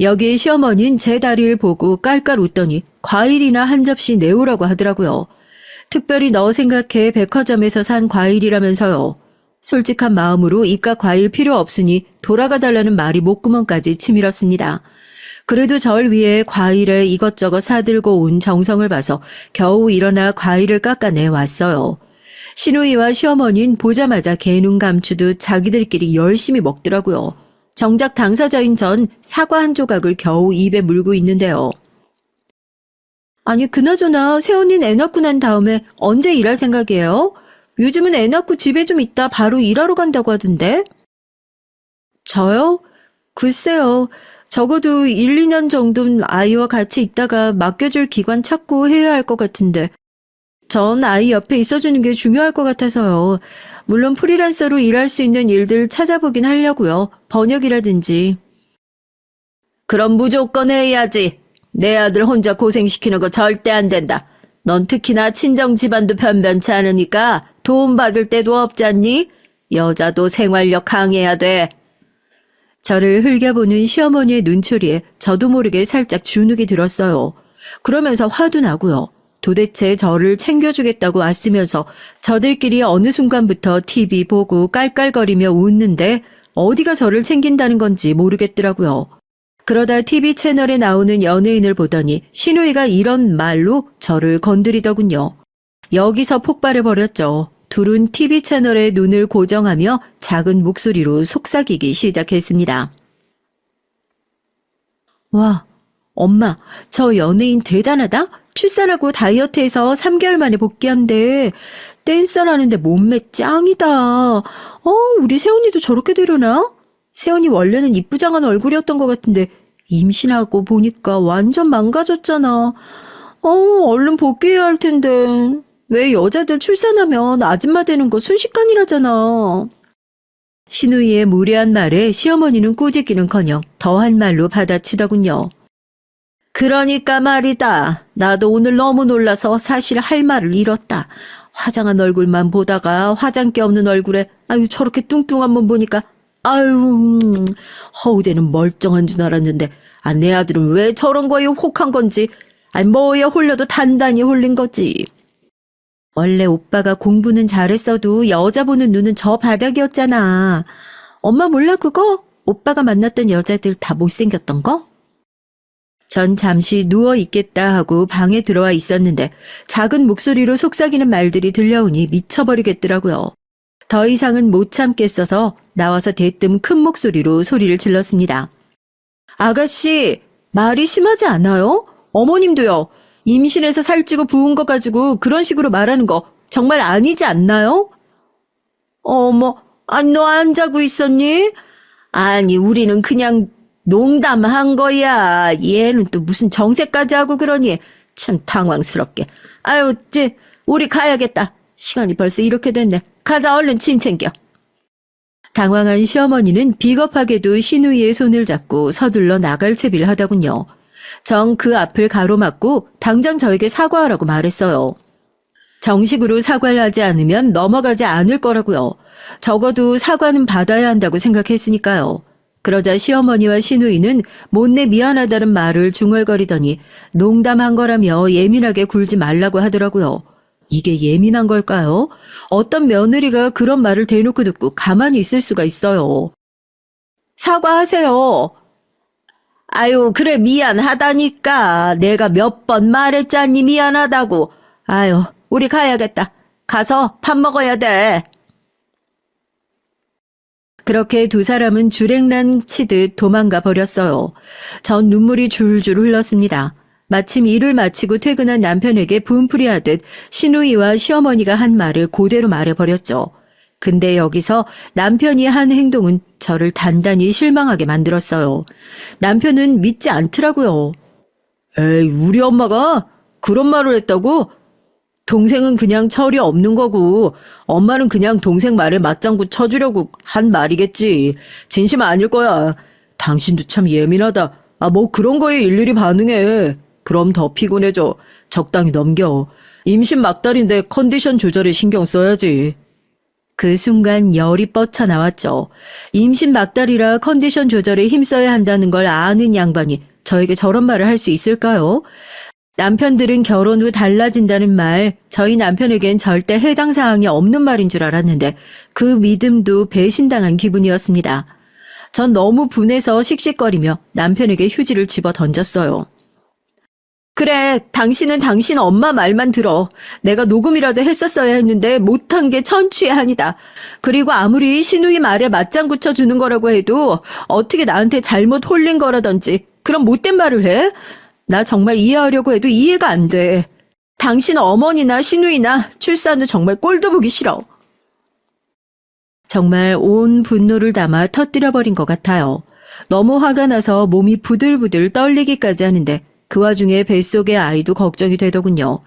여기에 시어머니는 제 다리를 보고 깔깔 웃더니 과일이나 한 접시 내오라고 하더라고요. 특별히 너 생각해 백화점에서 산 과일이라면서요. 솔직한 마음으로 이깟 과일 필요 없으니 돌아가 달라는 말이 목구멍까지 치밀었습니다. 그래도 절 위해 과일을 이것저것 사들고 온 정성을 봐서 겨우 일어나 과일을 깎아내 왔어요. 시누이와 시어머니는 보자마자 개눈 감추듯 자기들끼리 열심히 먹더라고요. 정작 당사자인 전 사과 한 조각을 겨우 입에 물고 있는데요. 아니 그나저나 새언니는 애 낳고 난 다음에 언제 일할 생각이에요? 요즘은 애 낳고 집에 좀 있다 바로 일하러 간다고 하던데. 저요? 글쎄요. 적어도 1, 2년 정도는 아이와 같이 있다가 맡겨줄 기관 찾고 해야 할 것 같은데. 전 아이 옆에 있어주는 게 중요할 것 같아서요. 물론 프리랜서로 일할 수 있는 일들 찾아보긴 하려고요. 번역이라든지. 그럼 무조건 해야지. 내 아들 혼자 고생시키는 거 절대 안 된다. 넌 특히나 친정 집안도 변변치 않으니까 도움받을 때도 없잖니? 여자도 생활력 강해야 돼. 저를 흘겨보는 시어머니의 눈초리에 저도 모르게 살짝 주눅이 들었어요. 그러면서 화도 나고요. 도대체 저를 챙겨주겠다고 왔으면서 저들끼리 어느 순간부터 TV 보고 깔깔거리며 웃는데 어디가 저를 챙긴다는 건지 모르겠더라고요. 그러다 TV 채널에 나오는 연예인을 보더니 신우이가 이런 말로 저를 건드리더군요. 여기서 폭발해버렸죠. 둘은 TV 채널에 눈을 고정하며 작은 목소리로 속삭이기 시작했습니다. 와, 엄마, 저 연예인 대단하다? 출산하고 다이어트해서 3개월 만에 복귀한대. 댄서라는데 몸매 짱이다. 우리 세훈이도 저렇게 되려나? 세훈이 원래는 이쁘장한 얼굴이었던 것 같은데 임신하고 보니까 완전 망가졌잖아. 얼른 복귀해야 할 텐데. 왜 여자들 출산하면 아줌마 되는 거 순식간이라잖아. 신우이의 무례한 말에 시어머니는 꾸짖기는커녕 더한 말로 받아치더군요. 그러니까 말이다. 나도 오늘 너무 놀라서 사실 할 말을 잃었다. 화장한 얼굴만 보다가 화장기 없는 얼굴에 저렇게 뚱뚱한 몸 보니까 허우대는 멀쩡한 줄 알았는데 내 아들은 왜 저런 거에 혹한 건지 뭐에 홀려도 단단히 홀린 거지. 원래 오빠가 공부는 잘했어도 여자 보는 눈은 저 바닥이었잖아. 엄마 몰라 그거? 오빠가 만났던 여자들 다 못생겼던 거? 전 잠시 누워있겠다 하고 방에 들어와 있었는데 작은 목소리로 속삭이는 말들이 들려오니 미쳐버리겠더라고요. 더 이상은 못 참겠어서 나와서 대뜸 큰 목소리로 소리를 질렀습니다. 아가씨, 말이 심하지 않아요? 어머님도요. 임신해서 살찌고 부은 거 가지고 그런 식으로 말하는 거 정말 아니지 않나요? 어머, 너 안 자고 있었니? 아니, 우리는 그냥 농담한 거야. 얘는 또 무슨 정색까지 하고 그러니 참 당황스럽게. 우리 가야겠다. 시간이 벌써 이렇게 됐네. 가자, 얼른 짐 챙겨. 당황한 시어머니는 비겁하게도 신우이의 손을 잡고 서둘러 나갈 채비를 하더군요. 정 그 앞을 가로막고 당장 저에게 사과하라고 말했어요. 정식으로 사과를 하지 않으면 넘어가지 않을 거라고요. 적어도 사과는 받아야 한다고 생각했으니까요. 그러자 시어머니와 시누이는 못내 미안하다는 말을 중얼거리더니 농담한 거라며 예민하게 굴지 말라고 하더라고요. 이게 예민한 걸까요? 어떤 며느리가 그런 말을 대놓고 듣고 가만히 있을 수가 있어요. 사과하세요. 그래 미안하다니까. 내가 몇 번 말했잖니 미안하다고. 우리 가야겠다. 가서 밥 먹어야 돼. 그렇게 두 사람은 주랭랑 치듯 도망가 버렸어요. 전 눈물이 줄줄 흘렀습니다. 마침 일을 마치고 퇴근한 남편에게 분풀이하듯 시누이와 시어머니가 한 말을 그대로 말해버렸죠. 근데 여기서 남편이 한 행동은 저를 단단히 실망하게 만들었어요. 남편은 믿지 않더라고요. 에이, 우리 엄마가 그런 말을 했다고? 동생은 그냥 철이 없는 거고 엄마는 그냥 동생 말에 맞장구 쳐주려고 한 말이겠지. 진심 아닐 거야. 당신도 참 예민하다. 뭐 그런 거에 일일이 반응해. 그럼 더 피곤해져. 적당히 넘겨. 임신 막달인데 컨디션 조절에 신경 써야지. 그 순간 열이 뻗쳐나왔죠. 임신 막달이라 컨디션 조절에 힘써야 한다는 걸 아는 양반이 저에게 저런 말을 할 수 있을까요? 남편들은 결혼 후 달라진다는 말, 저희 남편에겐 절대 해당 사항이 없는 말인 줄 알았는데 그 믿음도 배신당한 기분이었습니다. 전 너무 분해서 씩씩거리며 남편에게 휴지를 집어 던졌어요. 그래, 당신은 당신 엄마 말만 들어. 내가 녹음이라도 했었어야 했는데 못한 게 천추의 한이다. 그리고 아무리 시누이 말에 맞장구 쳐주는 거라고 해도 어떻게 나한테 잘못 홀린 거라든지 그런 못된 말을 해? 나 정말 이해하려고 해도 이해가 안 돼. 당신 어머니나 시누이나 출산 후 정말 꼴도 보기 싫어. 정말 온 분노를 담아 터뜨려버린 것 같아요. 너무 화가 나서 몸이 부들부들 떨리기까지 하는데 그 와중에 뱃속의 아이도 걱정이 되더군요.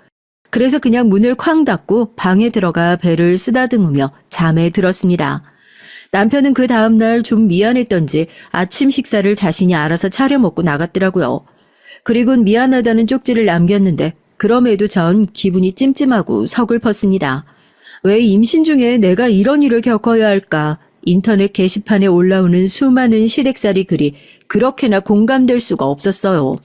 그래서 그냥 문을 쾅 닫고 방에 들어가 배를 쓰다듬으며 잠에 들었습니다. 남편은 그 다음날 좀 미안했던지 아침 식사를 자신이 알아서 차려 먹고 나갔더라고요. 그리곤 미안하다는 쪽지를 남겼는데 그럼에도 전 기분이 찜찜하고 서글펐습니다. 왜 임신 중에 내가 이런 일을 겪어야 할까? 인터넷 게시판에 올라오는 수많은 시댁살이 글이 그렇게나 공감될 수가 없었어요.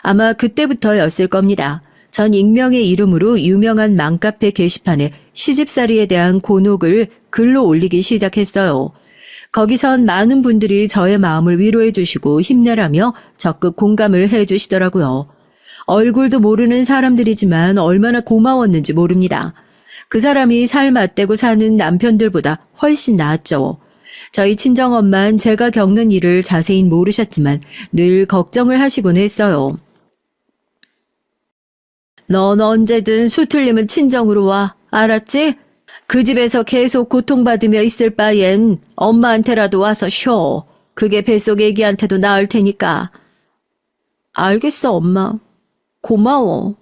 아마 그때부터였을 겁니다. 전 익명의 이름으로 유명한 맘카페 게시판에 시집살이에 대한 곤혹을 글로 올리기 시작했어요. 거기선 많은 분들이 저의 마음을 위로해 주시고 힘내라며 적극 공감을 해 주시더라고요. 얼굴도 모르는 사람들이지만 얼마나 고마웠는지 모릅니다. 그 사람이 살 맞대고 사는 남편들보다 훨씬 나았죠. 저희 친정엄만 제가 겪는 일을 자세히 모르셨지만 늘 걱정을 하시곤 했어요. 넌 언제든 수 틀리면 친정으로 와. 알았지? 그 집에서 계속 고통받으며 있을 바엔 엄마한테라도 와서 쉬어. 그게 뱃속 애기한테도 나을 테니까. 알겠어, 엄마. 고마워.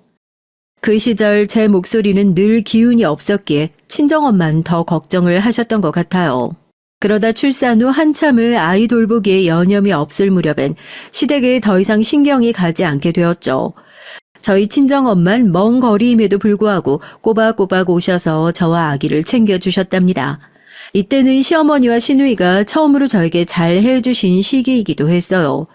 그 시절 제 목소리는 늘 기운이 없었기에 친정엄마는 더 걱정을 하셨던 것 같아요. 그러다 출산 후 한참을 아이 돌보기에 여념이 없을 무렵엔 시댁에 더 이상 신경이 가지 않게 되었죠. 저희 친정엄만 먼 거리임에도 불구하고 꼬박꼬박 오셔서 저와 아기를 챙겨주셨답니다. 이때는 시어머니와 시누이가 처음으로 저에게 잘 해주신 시기이기도 했어요.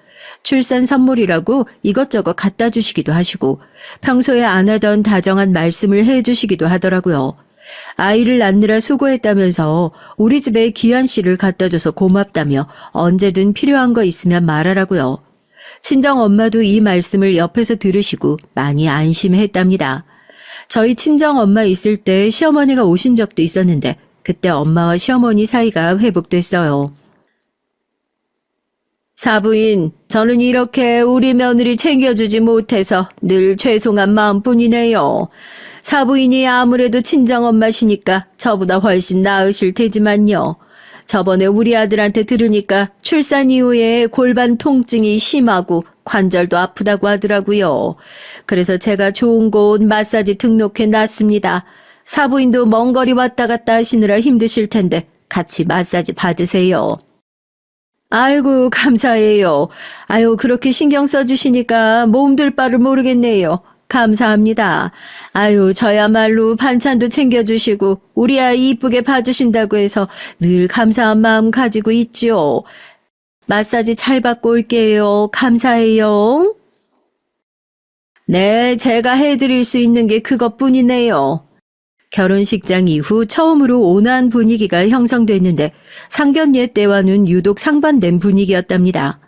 출산 선물이라고 이것저것 갖다 주시기도 하시고 평소에 안 하던 다정한 말씀을 해주시기도 하더라고요. 아이를 낳느라 수고했다면서 우리 집에 귀한 씨를 갖다 줘서 고맙다며 언제든 필요한 거 있으면 말하라고요. 친정엄마도 이 말씀을 옆에서 들으시고 많이 안심했답니다. 저희 친정엄마 있을 때 시어머니가 오신 적도 있었는데 그때 엄마와 시어머니 사이가 회복됐어요. 사부인, 저는 이렇게 우리 며느리 챙겨주지 못해서 늘 죄송한 마음뿐이네요. 사부인이 아무래도 친정엄마시니까 저보다 훨씬 나으실 테지만요. 저번에 우리 아들한테 들으니까 출산 이후에 골반 통증이 심하고 관절도 아프다고 하더라고요. 그래서 제가 좋은 곳 마사지 등록해 놨습니다. 사부인도 먼 거리 왔다 갔다 하시느라 힘드실 텐데 같이 마사지 받으세요. 아이고 감사해요. 아유 그렇게 신경 써주시니까 몸둘 바를 모르겠네요. 감사합니다. 아유 저야말로 반찬도 챙겨주시고 우리 아이 이쁘게 봐주신다고 해서 늘 감사한 마음 가지고 있지요. 마사지 잘 받고 올게요. 감사해요. 네, 제가 해드릴 수 있는 게 그것뿐이네요. 결혼식장 이후 처음으로 온화한 분위기가 형성됐는데 상견례 때와는 유독 상반된 분위기였답니다.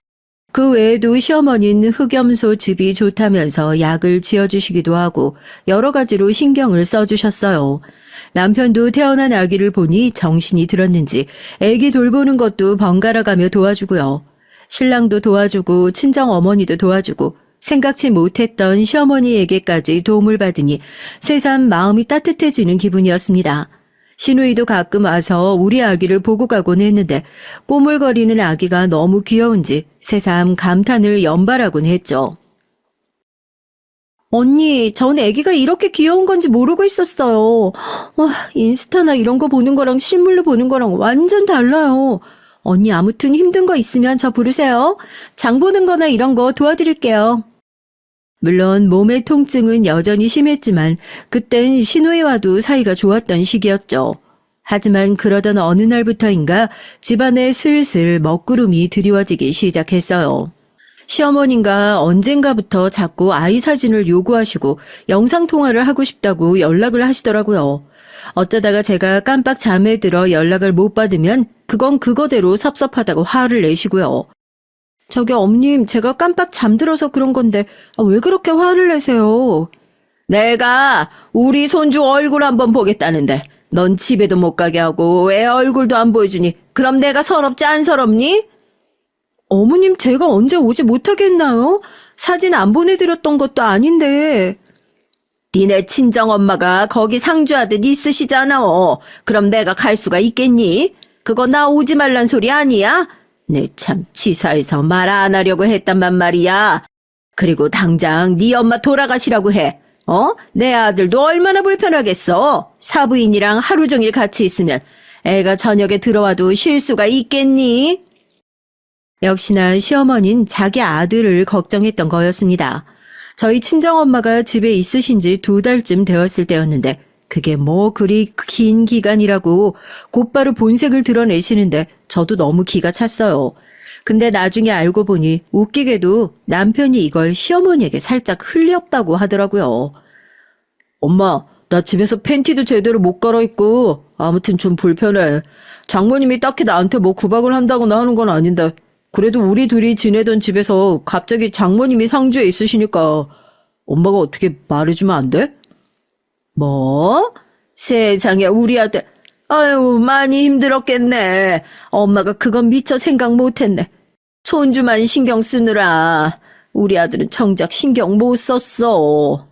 그 외에도 시어머니는 흑염소 즙이 좋다면서 약을 지어주시기도 하고 여러 가지로 신경을 써주셨어요. 남편도 태어난 아기를 보니 정신이 들었는지 아기 돌보는 것도 번갈아 가며 도와주고요. 신랑도 도와주고 친정 어머니도 도와주고 생각지 못했던 시어머니에게까지 도움을 받으니 새삼 마음이 따뜻해지는 기분이었습니다. 시누이도 가끔 와서 우리 아기를 보고 가곤 했는데 꼬물거리는 아기가 너무 귀여운지 새삼 감탄을 연발하곤 했죠. 언니, 전 아기가 이렇게 귀여운 건지 모르고 있었어요. 와, 인스타나 이런 거 보는 거랑 실물로 보는 거랑 완전 달라요. 언니 아무튼 힘든 거 있으면 저 부르세요. 장 보는 거나 이런 거 도와드릴게요. 물론 몸의 통증은 여전히 심했지만 그땐 시누이와도 사이가 좋았던 시기였죠. 하지만 그러던 어느 날부터인가 집안에 슬슬 먹구름이 드리워지기 시작했어요. 시어머니가 언젠가부터 자꾸 아이 사진을 요구하시고 영상통화를 하고 싶다고 연락을 하시더라고요. 어쩌다가 제가 깜빡 잠에 들어 연락을 못 받으면 그건 그거대로 섭섭하다고 화를 내시고요. 저기 엄님, 제가 깜빡 잠들어서 그런 건데 왜 그렇게 화를 내세요? 내가 우리 손주 얼굴 한번 보겠다는데 넌 집에도 못 가게 하고 애 얼굴도 안 보여주니 그럼 내가 서럽지 안 서럽니? 어머님, 제가 언제 오지 못하게 했나요? 사진 안 보내드렸던 것도 아닌데. 니네 친정엄마가 거기 상주하듯 있으시잖아. 그럼 내가 갈 수가 있겠니? 그거 나 오지 말란 소리 아니야? 내 참 치사해서 말 안 하려고 했단만 말이야. 그리고 당장 네 엄마 돌아가시라고 해. 내 아들도 얼마나 불편하겠어. 사부인이랑 하루 종일 같이 있으면 애가 저녁에 들어와도 쉴 수가 있겠니? 역시나 시어머니는 자기 아들을 걱정했던 거였습니다. 저희 친정엄마가 집에 있으신 지 2달쯤 되었을 때였는데 그게 뭐 그리 긴 기간이라고 곧바로 본색을 드러내시는데 저도 너무 기가 찼어요. 근데 나중에 알고 보니 웃기게도 남편이 이걸 시어머니에게 살짝 흘렸다고 하더라고요. 엄마, 나 집에서 팬티도 제대로 못 갈아입고 아무튼 좀 불편해. 장모님이 딱히 나한테 뭐 구박을 한다거나 하는 건 아닌데 그래도 우리 둘이 지내던 집에서 갑자기 장모님이 상주에 있으시니까 엄마가 어떻게 말해주면 안 돼? 뭐? 세상에 우리 아들 아유 많이 힘들었겠네. 엄마가 그건 미처 생각 못했네. 손주만 신경 쓰느라 우리 아들은 정작 신경 못 썼어.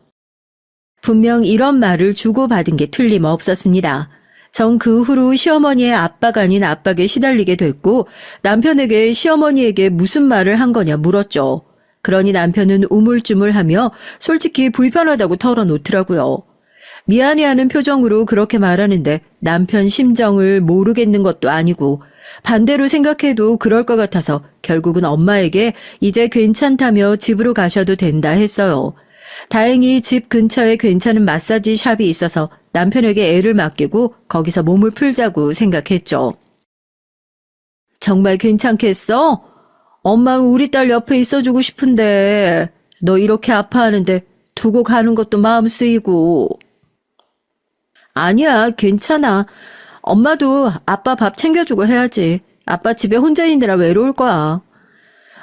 분명 이런 말을 주고받은 게 틀림없었습니다. 전 그 후로 시어머니의 압박 아닌 압박에 시달리게 됐고 남편에게 시어머니에게 무슨 말을 한 거냐 물었죠. 그러니 남편은 우물쭈물하며 솔직히 불편하다고 털어놓더라고요. 미안해하는 표정으로 그렇게 말하는데 남편 심정을 모르겠는 것도 아니고 반대로 생각해도 그럴 것 같아서 결국은 엄마에게 이제 괜찮다며 집으로 가셔도 된다 했어요. 다행히 집 근처에 괜찮은 마사지 샵이 있어서 남편에게 애를 맡기고 거기서 몸을 풀자고 생각했죠. 정말 괜찮겠어? 엄마 우리 딸 옆에 있어주고 싶은데 너 이렇게 아파하는데 두고 가는 것도 마음 쓰이고. 아니야, 괜찮아. 엄마도 아빠 밥 챙겨주고 해야지. 아빠 집에 혼자 있느라 외로울 거야.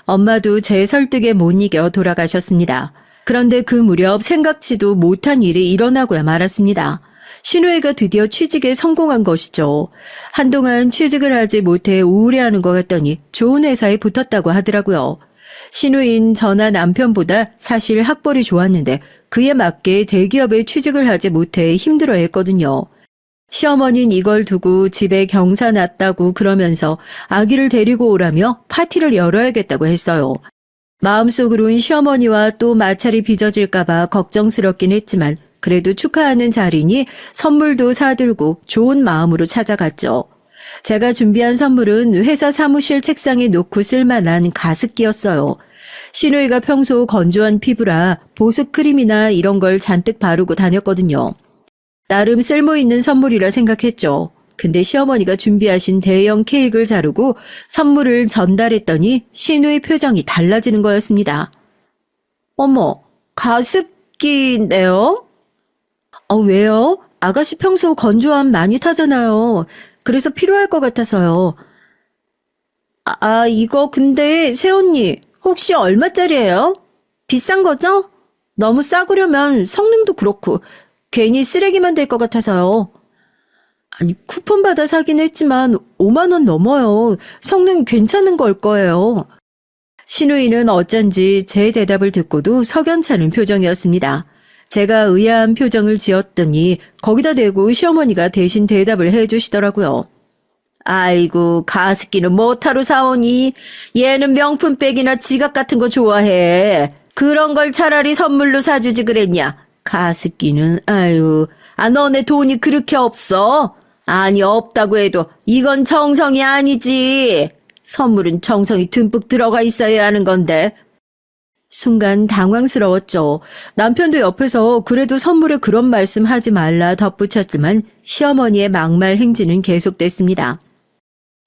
엄마도 제 설득에 못 이겨 돌아가셨습니다. 그런데 그 무렵 생각지도 못한 일이 일어나고야 말았습니다. 신우이가 드디어 취직에 성공한 것이죠. 한동안 취직을 하지 못해 우울해하는 것 같더니 좋은 회사에 붙었다고 하더라고요. 신우인 저나 남편보다 사실 학벌이 좋았는데 그에 맞게 대기업에 취직을 하지 못해 힘들어했거든요. 시어머니는 이걸 두고 집에 경사 났다고 그러면서 아기를 데리고 오라며 파티를 열어야겠다고 했어요. 마음속으론 시어머니와 또 마찰이 빚어질까봐 걱정스럽긴 했지만 그래도 축하하는 자리니 선물도 사들고 좋은 마음으로 찾아갔죠. 제가 준비한 선물은 회사 사무실 책상에 놓고 쓸만한 가습기였어요. 시누이가 평소 건조한 피부라 보습 크림이나 이런 걸 잔뜩 바르고 다녔거든요. 나름 쓸모있는 선물이라 생각했죠. 근데 시어머니가 준비하신 대형 케이크를 자르고 선물을 전달했더니 시누이 표정이 달라지는 거였습니다. 어머, 가습기인데요? 왜요? 아가씨 평소 건조함 많이 타잖아요. 그래서 필요할 것 같아서요. 이거 근데 새언니 혹시 얼마짜리예요? 비싼 거죠? 너무 싸구려면 성능도 그렇고 괜히 쓰레기만 될 것 같아서요. 아니, 쿠폰 받아 사긴 했지만 5만 원 넘어요. 성능 괜찮은 걸 거예요. 신우이는 어쩐지 제 대답을 듣고도 석연찮은 표정이었습니다. 제가 의아한 표정을 지었더니 거기다 대고 시어머니가 대신 대답을 해주시더라고요. 아이고, 가습기는 뭐하러 사오니? 얘는 명품백이나 지갑 같은 거 좋아해. 그런 걸 차라리 선물로 사주지 그랬냐? 가습기는, 아유, 너네 돈이 그렇게 없어? 아니, 없다고 해도 이건 정성이 아니지. 선물은 정성이 듬뿍 들어가 있어야 하는 건데. 순간 당황스러웠죠. 남편도 옆에서 그래도 선물에 그런 말씀 하지 말라 덧붙였지만 시어머니의 막말 행진은 계속됐습니다.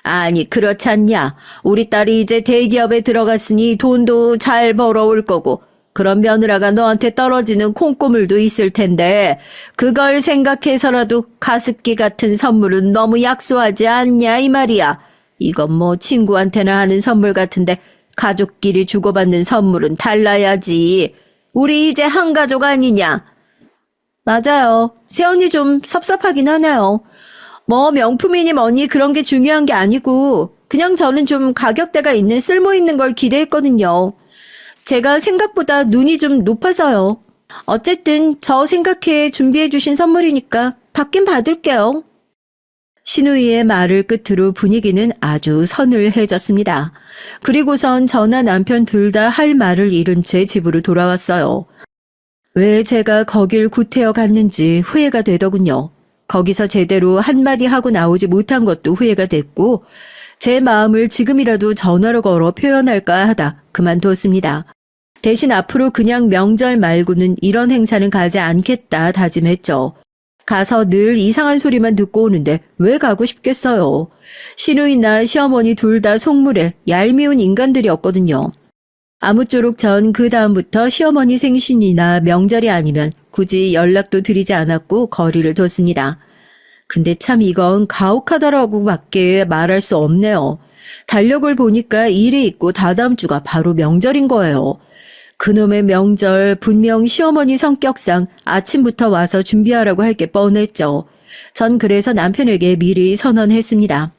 아니, 그렇지 않냐. 우리 딸이 이제 대기업에 들어갔으니 돈도 잘 벌어올 거고 그런 며느라가 너한테 떨어지는 콩고물도 있을 텐데 그걸 생각해서라도 가습기 같은 선물은 너무 약소하지 않냐 이 말이야. 이건 뭐 친구한테나 하는 선물 같은데 가족끼리 주고받는 선물은 달라야지. 우리 이제 한 가족 아니냐? 맞아요. 새언니 좀 섭섭하긴 하네요. 뭐 명품이니 뭐니 그런 게 중요한 게 아니고 그냥 저는 좀 가격대가 있는 쓸모 있는 걸 기대했거든요. 제가 생각보다 눈이 좀 높아서요. 어쨌든 저 생각해 준비해 주신 선물이니까 받긴 받을게요. 신우이의 말을 끝으로 분위기는 아주 서늘해졌습니다. 그리고선 저나 남편 둘 다 할 말을 잃은 채 집으로 돌아왔어요. 왜 제가 거길 구태여 갔는지 후회가 되더군요. 거기서 제대로 한마디 하고 나오지 못한 것도 후회가 됐고 제 마음을 지금이라도 전화로 걸어 표현할까 하다 그만뒀습니다. 대신 앞으로 그냥 명절 말고는 이런 행사는 가지 않겠다 다짐했죠. 가서 늘 이상한 소리만 듣고 오는데 왜 가고 싶겠어요. 시누이나 시어머니 둘 다 속물에 얄미운 인간들이었거든요. 아무쪼록 전 그 다음부터 시어머니 생신이나 명절이 아니면 굳이 연락도 드리지 않았고 거리를 뒀습니다. 근데 참 이건 가혹하다라고밖에 말할 수 없네요. 달력을 보니까 일이 있고 다다음 주가 바로 명절인 거예요. 그놈의 명절 분명 시어머니 성격상 아침부터 와서 준비하라고 할 게 뻔했죠. 전 그래서 남편에게 미리 선언했습니다.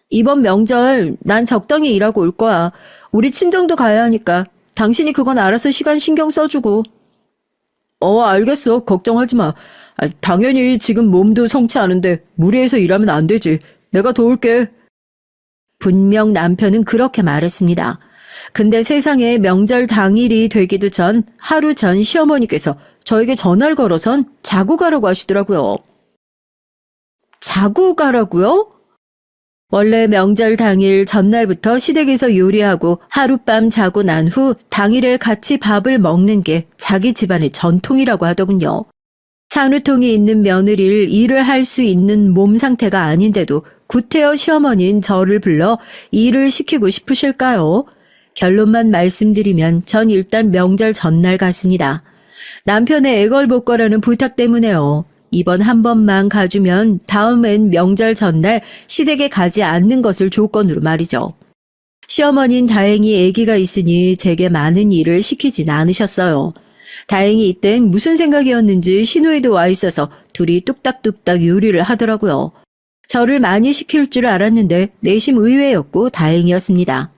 이번 명절 난 적당히 일하고 올 거야. 우리 친정도 가야 하니까 당신이 그건 알아서 시간 신경 써주고. 알겠어. 걱정하지 마. 당연히 지금 몸도 성치 않은데 무리해서 일하면 안 되지. 내가 도울게. 분명 남편은 그렇게 말했습니다. 근데 세상에 명절 당일이 되기도 전 하루 전 시어머니께서 저에게 전화를 걸어선 자고 가라고 하시더라고요. 자고 가라고요? 원래 명절 당일 전날부터 시댁에서 요리하고 하룻밤 자고 난 후 당일에 같이 밥을 먹는 게 자기 집안의 전통이라고 하더군요. 산후통이 있는 며느리를 일을 할 수 있는 몸 상태가 아닌데도 구태여 시어머니인 저를 불러 일을 시키고 싶으실까요? 결론만 말씀드리면 전 일단 명절 전날 갔습니다. 남편의 애걸복걸하는 부탁 때문에요. 이번 한 번만 가주면 다음엔 명절 전날 시댁에 가지 않는 것을 조건으로 말이죠. 시어머니는 다행히 아기가 있으니 제게 많은 일을 시키진 않으셨어요. 다행히 이땐 무슨 생각이었는지 시누이도 와 있어서 둘이 뚝딱뚝딱 요리를 하더라고요. 저를 많이 시킬 줄 알았는데 내심 의외였고 다행이었습니다.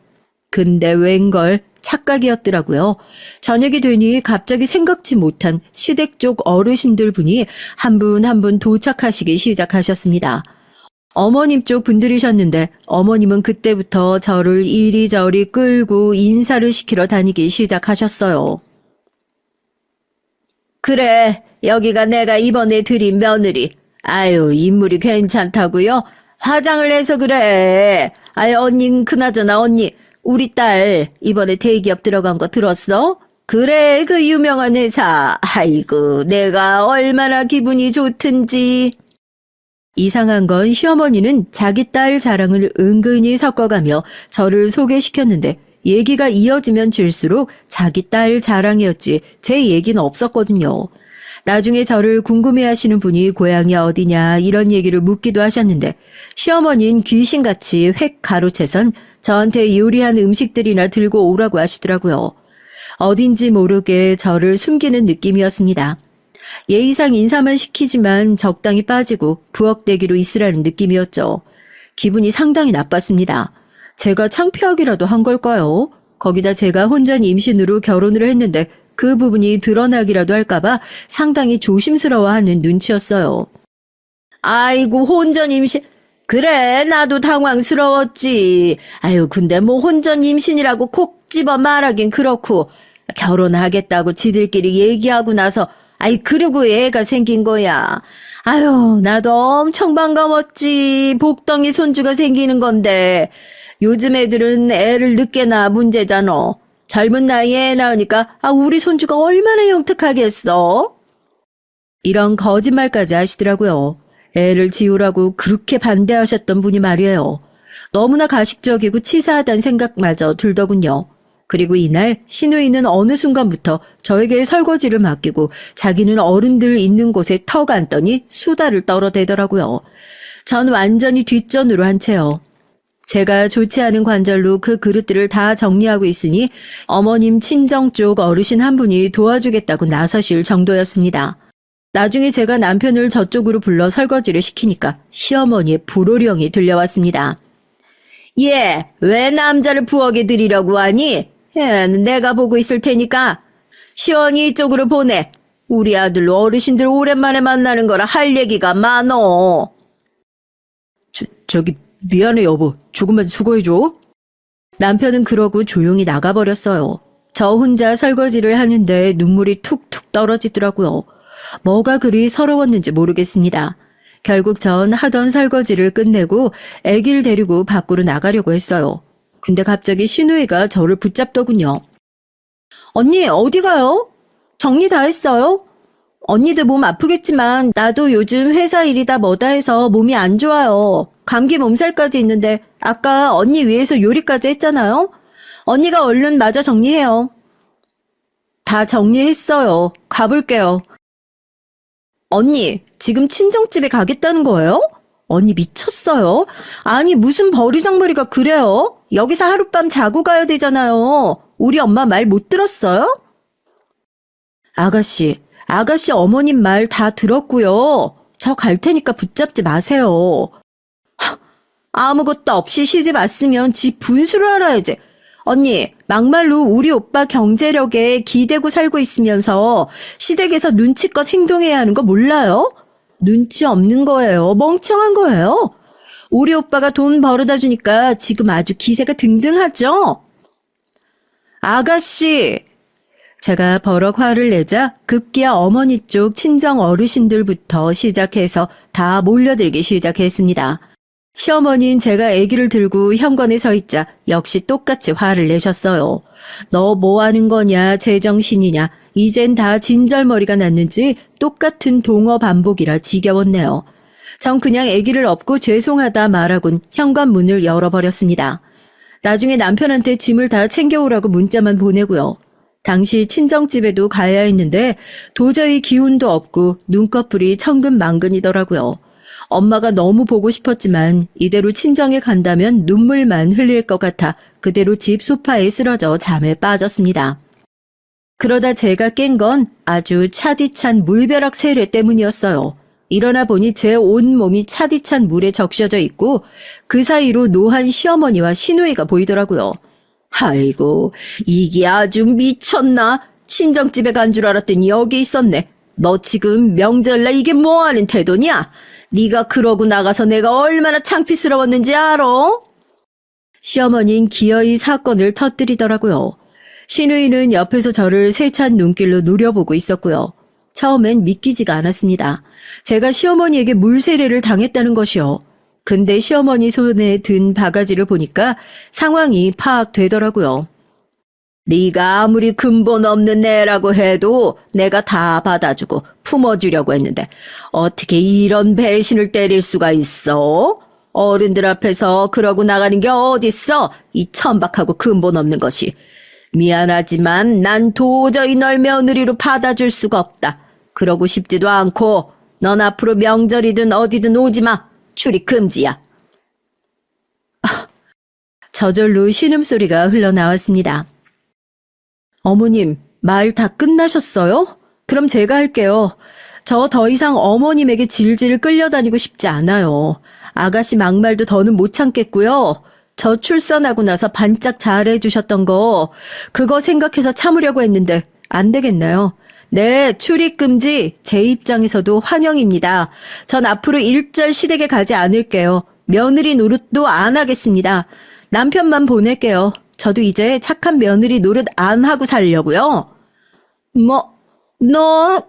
근데 웬걸 착각이었더라고요. 저녁이 되니 갑자기 생각지 못한 시댁 쪽 어르신들 분이 한 분 한 분 도착하시기 시작하셨습니다. 어머님 쪽 분들이셨는데 어머님은 그때부터 저를 이리저리 끌고 인사를 시키러 다니기 시작하셨어요. 그래, 여기가 내가 이번에 들인 며느리. 아유, 인물이 괜찮다고요? 화장을 해서 그래. 아유, 언니, 그나저나 언니, 우리 딸 이번에 대기업 들어간 거 들었어? 그래, 그 유명한 회사. 아이고, 내가 얼마나 기분이 좋든지. 이상한 건 시어머니는 자기 딸 자랑을 은근히 섞어가며 저를 소개시켰는데 얘기가 이어지면 질수록 자기 딸 자랑이었지 제 얘기는 없었거든요. 나중에 저를 궁금해하시는 분이 고향이 어디냐 이런 얘기를 묻기도 하셨는데 시어머니는 귀신같이 획 가로채선 저한테 요리한 음식들이나 들고 오라고 하시더라고요. 어딘지 모르게 저를 숨기는 느낌이었습니다. 예의상 인사만 시키지만 적당히 빠지고 부엌대기로 있으라는 느낌이었죠. 기분이 상당히 나빴습니다. 제가 창피하기라도 한 걸까요? 거기다 제가 혼전 임신으로 결혼을 했는데 그 부분이 드러나기라도 할까봐 상당히 조심스러워하는 눈치였어요. 아이고, 혼전 임신. 그래, 나도 당황스러웠지. 아유, 근데 뭐 혼전 임신이라고 콕 집어 말하긴 그렇고, 결혼하겠다고 지들끼리 얘기하고 나서, 아이, 그러고 애가 생긴 거야. 아유, 나도 엄청 반가웠지. 복덩이 손주가 생기는 건데. 요즘 애들은 애를 늦게 낳아 문제잖아. 젊은 나이에 애 낳으니까, 우리 손주가 얼마나 영특하겠어? 이런 거짓말까지 하시더라고요. 애를 지우라고 그렇게 반대하셨던 분이 말이에요. 너무나 가식적이고 치사하다는 생각마저 들더군요. 그리고 이날 신우이는 어느 순간부터 저에게 설거지를 맡기고 자기는 어른들 있는 곳에 턱 앉더니 수다를 떨어대더라고요. 전 완전히 뒷전으로 한 채요. 제가 좋지 않은 관절로 그 그릇들을 다 정리하고 있으니 어머님 친정 쪽 어르신 한 분이 도와주겠다고 나서실 정도였습니다. 나중에 제가 남편을 저쪽으로 불러 설거지를 시키니까 시어머니의 불호령이 들려왔습니다. 예, 왜 남자를 부엌에 들이려고 하니? 내가 보고 있을 테니까. 시원이 이쪽으로 보내. 우리 아들 어르신들 오랜만에 만나는 거라 할 얘기가 많어. 저기 미안해 여보. 조금만 수고해줘. 남편은 그러고 조용히 나가버렸어요. 저 혼자 설거지를 하는데 눈물이 툭툭 떨어지더라고요. 뭐가 그리 서러웠는지 모르겠습니다. 결국 전 하던 설거지를 끝내고 아기를 데리고 밖으로 나가려고 했어요. 근데 갑자기 신우이가 저를 붙잡더군요. 언니 어디 가요? 정리 다 했어요? 언니들 몸 아프겠지만 나도 요즘 회사 일이다 뭐다 해서 몸이 안 좋아요. 감기 몸살까지 있는데 아까 언니 위해서 요리까지 했잖아요. 언니가 얼른 마저 정리해요. 다 정리했어요. 가볼게요. 언니, 지금 친정집에 가겠다는 거예요? 언니 미쳤어요? 아니, 무슨 버리장머리가 그래요? 여기서 하룻밤 자고 가야 되잖아요. 우리 엄마 말 못 들었어요? 아가씨 어머님 말 다 들었고요. 저 갈 테니까 붙잡지 마세요. 아무것도 없이 시집 왔으면 지 분수를 알아야지. 언니, 막말로 우리 오빠 경제력에 기대고 살고 있으면서 시댁에서 눈치껏 행동해야 하는 거 몰라요? 눈치 없는 거예요. 멍청한 거예요. 우리 오빠가 돈 벌어다 주니까 지금 아주 기세가 등등하죠? 아가씨! 제가 버럭 화를 내자 급기야 어머니 쪽 친정 어르신들부터 시작해서 다 몰려들기 시작했습니다. 시어머니는 제가 아기를 들고 현관에 서 있자 역시 똑같이 화를 내셨어요. 너 뭐 하는 거냐, 제정신이냐, 이젠 다 진절머리가 났는지 똑같은 동어 반복이라 지겨웠네요. 전 그냥 아기를 업고 죄송하다 말하곤 현관 문을 열어버렸습니다. 나중에 남편한테 짐을 다 챙겨오라고 문자만 보내고요. 당시 친정집에도 가야 했는데 도저히 기운도 없고 눈꺼풀이 천근만근이더라고요. 엄마가 너무 보고 싶었지만 이대로 친정에 간다면 눈물만 흘릴 것 같아 그대로 집 소파에 쓰러져 잠에 빠졌습니다. 그러다 제가 깬 건 아주 차디찬 물벼락 세례 때문이었어요. 일어나 보니 제 온몸이 차디찬 물에 적셔져 있고 그 사이로 노한 시어머니와 시누이가 보이더라고요. 아이고, 이게 아주 미쳤나? 친정집에 간 줄 알았더니 여기 있었네. 너 지금 명절날 이게 뭐하는 태도냐? 네가 그러고 나가서 내가 얼마나 창피스러웠는지 알아? 시어머니는 기어이 사건을 터뜨리더라고요. 시누이는 옆에서 저를 세찬 눈길로 노려보고 있었고요. 처음엔 믿기지가 않았습니다. 제가 시어머니에게 물세례를 당했다는 것이요. 근데 시어머니 손에 든 바가지를 보니까 상황이 파악되더라고요. 네가 아무리 근본 없는 애라고 해도 내가 다 받아주고 품어주려고 했는데 어떻게 이런 배신을 때릴 수가 있어? 어른들 앞에서 그러고 나가는 게 어딨어? 이 천박하고 근본 없는 것이. 미안하지만 난 도저히 널 며느리로 받아줄 수가 없다. 그러고 싶지도 않고 넌 앞으로 명절이든 어디든 오지 마. 출입 금지야. 저절로 신음소리가 흘러나왔습니다. 어머님, 말 다 끝나셨어요? 그럼 제가 할게요. 저 더 이상 어머님에게 질질 끌려다니고 싶지 않아요. 아가씨 막말도 더는 못 참겠고요. 저 출산하고 나서 반짝 잘해주셨던 거, 그거 생각해서 참으려고 했는데 안 되겠나요? 네, 출입금지 제 입장에서도 환영입니다. 전 앞으로 일절 시댁에 가지 않을게요. 며느리 노릇도 안 하겠습니다. 남편만 보낼게요. 저도 이제 착한 며느리 노릇 안 하고 살려고요. 너...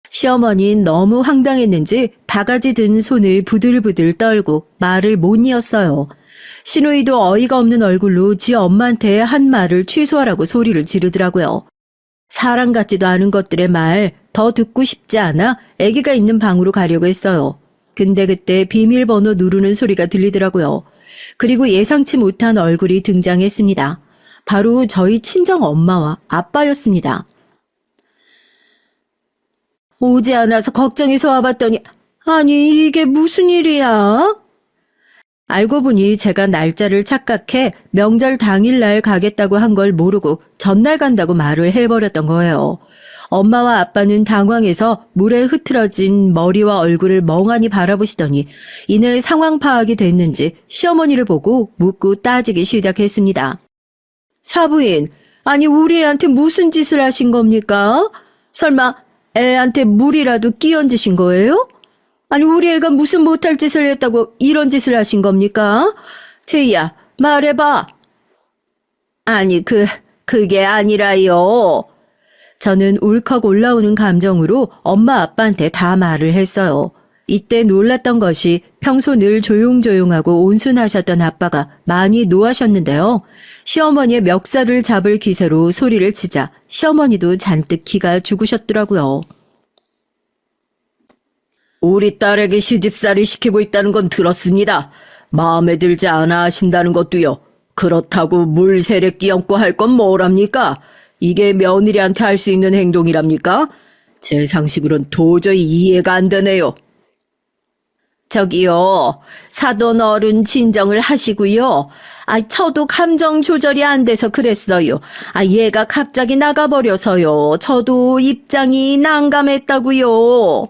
시어머니는 너무 황당했는지 바가지 든 손을 부들부들 떨고 말을 못 이었어요. 시누이도 어이가 없는 얼굴로 지 엄마한테 한 말을 취소하라고 소리를 지르더라고요. 사람 같지도 않은 것들의 말 더 듣고 싶지 않아 아기가 있는 방으로 가려고 했어요. 근데 그때 비밀번호 누르는 소리가 들리더라고요. 그리고 예상치 못한 얼굴이 등장했습니다. 바로 저희 친정 엄마와 아빠였습니다. 오지 않아서 걱정해서 와봤더니 아니 이게 무슨 일이야? 알고 보니 제가 날짜를 착각해 명절 당일날 가겠다고 한 걸 모르고 전날 간다고 말을 해버렸던 거예요. 엄마와 아빠는 당황해서 물에 흐트러진 머리와 얼굴을 멍하니 바라보시더니 이내 상황 파악이 됐는지 시어머니를 보고 묻고 따지기 시작했습니다. 사부인, 아니 우리 애한테 무슨 짓을 하신 겁니까? 설마 애한테 물이라도 끼얹으신 거예요? 아니 우리 애가 무슨 못할 짓을 했다고 이런 짓을 하신 겁니까? 제이야, 말해봐. 아니 그게 아니라요. 저는 울컥 올라오는 감정으로 엄마 아빠한테 다 말을 했어요. 이때 놀랐던 것이 평소 늘 조용조용하고 온순하셨던 아빠가 많이 노하셨는데요. 시어머니의 멱살을 잡을 기세로 소리를 치자 시어머니도 잔뜩 기가 죽으셨더라고요. 우리 딸에게 시집살이 시키고 있다는 건 들었습니다. 마음에 들지 않아 하신다는 것도요. 그렇다고 물세례 끼얹고 할 건 뭐랍니까? 이게 며느리한테 할 수 있는 행동이랍니까? 제 상식으론 도저히 이해가 안 되네요. 저기요, 사돈 어른 진정을 하시고요. 저도 감정 조절이 안 돼서 그랬어요. 얘가 갑자기 나가버려서요. 저도 입장이 난감했다고요.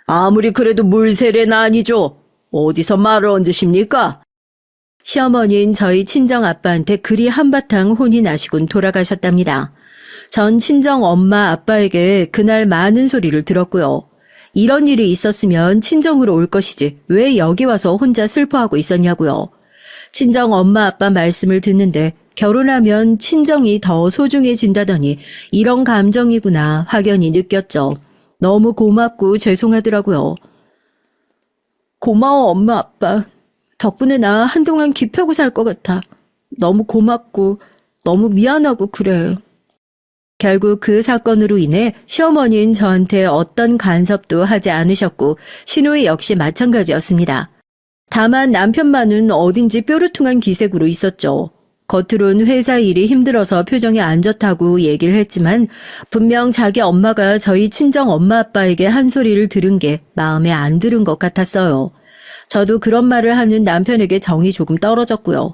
아무리 그래도 물세례는 아니죠. 어디서 말을 얹으십니까? 시어머니는 저희 친정아빠한테 그리 한바탕 혼이 나시곤 돌아가셨답니다. 전 친정 엄마 아빠에게 그날 많은 소리를 들었고요. 이런 일이 있었으면 친정으로 올 것이지 왜 여기 와서 혼자 슬퍼하고 있었냐고요. 친정 엄마 아빠 말씀을 듣는데 결혼하면 친정이 더 소중해진다더니 이런 감정이구나 확연히 느꼈죠. 너무 고맙고 죄송하더라고요. 고마워 엄마 아빠. 덕분에 나 한동안 기펴고 살 것 같아. 너무 고맙고 너무 미안하고 그래. 결국 그 사건으로 인해 시어머니는 저한테 어떤 간섭도 하지 않으셨고 시누이 역시 마찬가지였습니다. 다만 남편만은 어딘지 뾰루퉁한 기색으로 있었죠. 겉으론 회사 일이 힘들어서 표정이 안 좋다고 얘기를 했지만 분명 자기 엄마가 저희 친정 엄마 아빠에게 한 소리를 들은 게 마음에 안 들은 것 같았어요. 저도 그런 말을 하는 남편에게 정이 조금 떨어졌고요.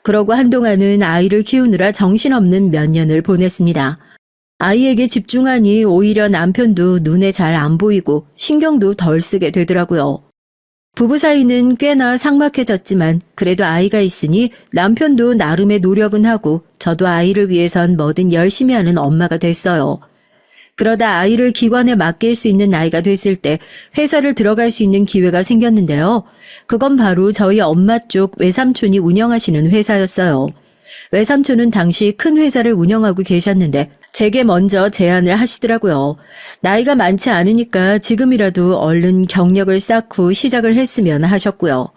그러고 한동안은 아이를 키우느라 정신없는 몇 년을 보냈습니다. 아이에게 집중하니 오히려 남편도 눈에 잘 안 보이고 신경도 덜 쓰게 되더라고요. 부부 사이는 꽤나 삭막해졌지만 그래도 아이가 있으니 남편도 나름의 노력은 하고 저도 아이를 위해선 뭐든 열심히 하는 엄마가 됐어요. 그러다 아이를 기관에 맡길 수 있는 나이가 됐을 때 회사를 들어갈 수 있는 기회가 생겼는데요. 그건 바로 저희 엄마 쪽 외삼촌이 운영하시는 회사였어요. 외삼촌은 당시 큰 회사를 운영하고 계셨는데 제게 먼저 제안을 하시더라고요. 나이가 많지 않으니까 지금이라도 얼른 경력을 쌓고 시작을 했으면 하셨고요.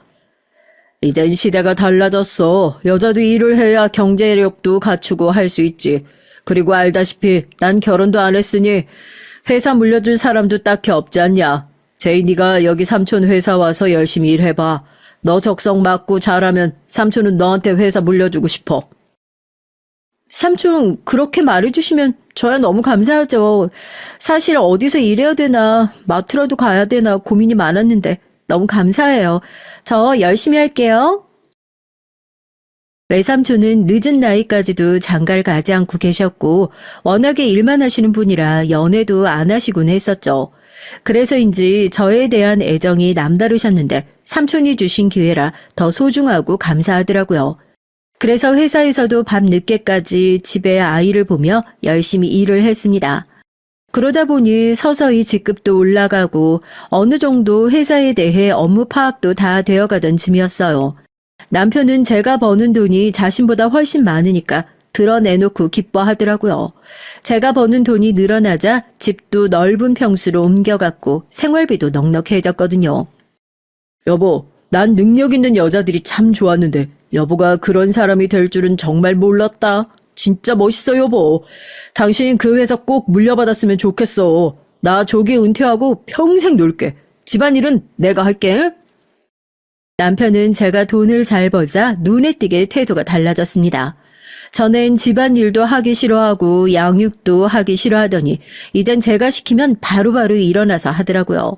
이젠 시대가 달라졌어. 여자도 일을 해야 경제력도 갖추고 할 수 있지. 그리고 알다시피 난 결혼도 안 했으니 회사 물려줄 사람도 딱히 없지 않냐. 제이 네가 여기 삼촌 회사 와서 열심히 일해봐. 너 적성 맞고 잘하면 삼촌은 너한테 회사 물려주고 싶어. 삼촌 그렇게 말해주시면 저야 너무 감사하죠. 사실 어디서 일해야 되나 마트라도 가야 되나 고민이 많았는데 너무 감사해요. 저 열심히 할게요. 외삼촌은 늦은 나이까지도 장가를 가지 않고 계셨고 워낙에 일만 하시는 분이라 연애도 안 하시곤 했었죠. 그래서인지 저에 대한 애정이 남다르셨는데 삼촌이 주신 기회라 더 소중하고 감사하더라고요. 그래서 회사에서도 밤 늦게까지 집에 아이를 보며 열심히 일을 했습니다. 그러다 보니 서서히 직급도 올라가고 어느 정도 회사에 대해 업무 파악도 다 되어가던 즈음이었어요. 남편은 제가 버는 돈이 자신보다 훨씬 많으니까 드러내놓고 기뻐하더라고요. 제가 버는 돈이 늘어나자 집도 넓은 평수로 옮겨갔고 생활비도 넉넉해졌거든요. 여보, 난 능력 있는 여자들이 참 좋았는데 여보가 그런 사람이 될 줄은 정말 몰랐다. 진짜 멋있어, 여보. 당신 그 회사 꼭 물려받았으면 좋겠어. 나 조기 은퇴하고 평생 놀게. 집안일은 내가 할게. 남편은 제가 돈을 잘 벌자 눈에 띄게 태도가 달라졌습니다. 전엔 집안일도 하기 싫어하고 양육도 하기 싫어하더니 이젠 제가 시키면 바로바로 일어나서 하더라고요.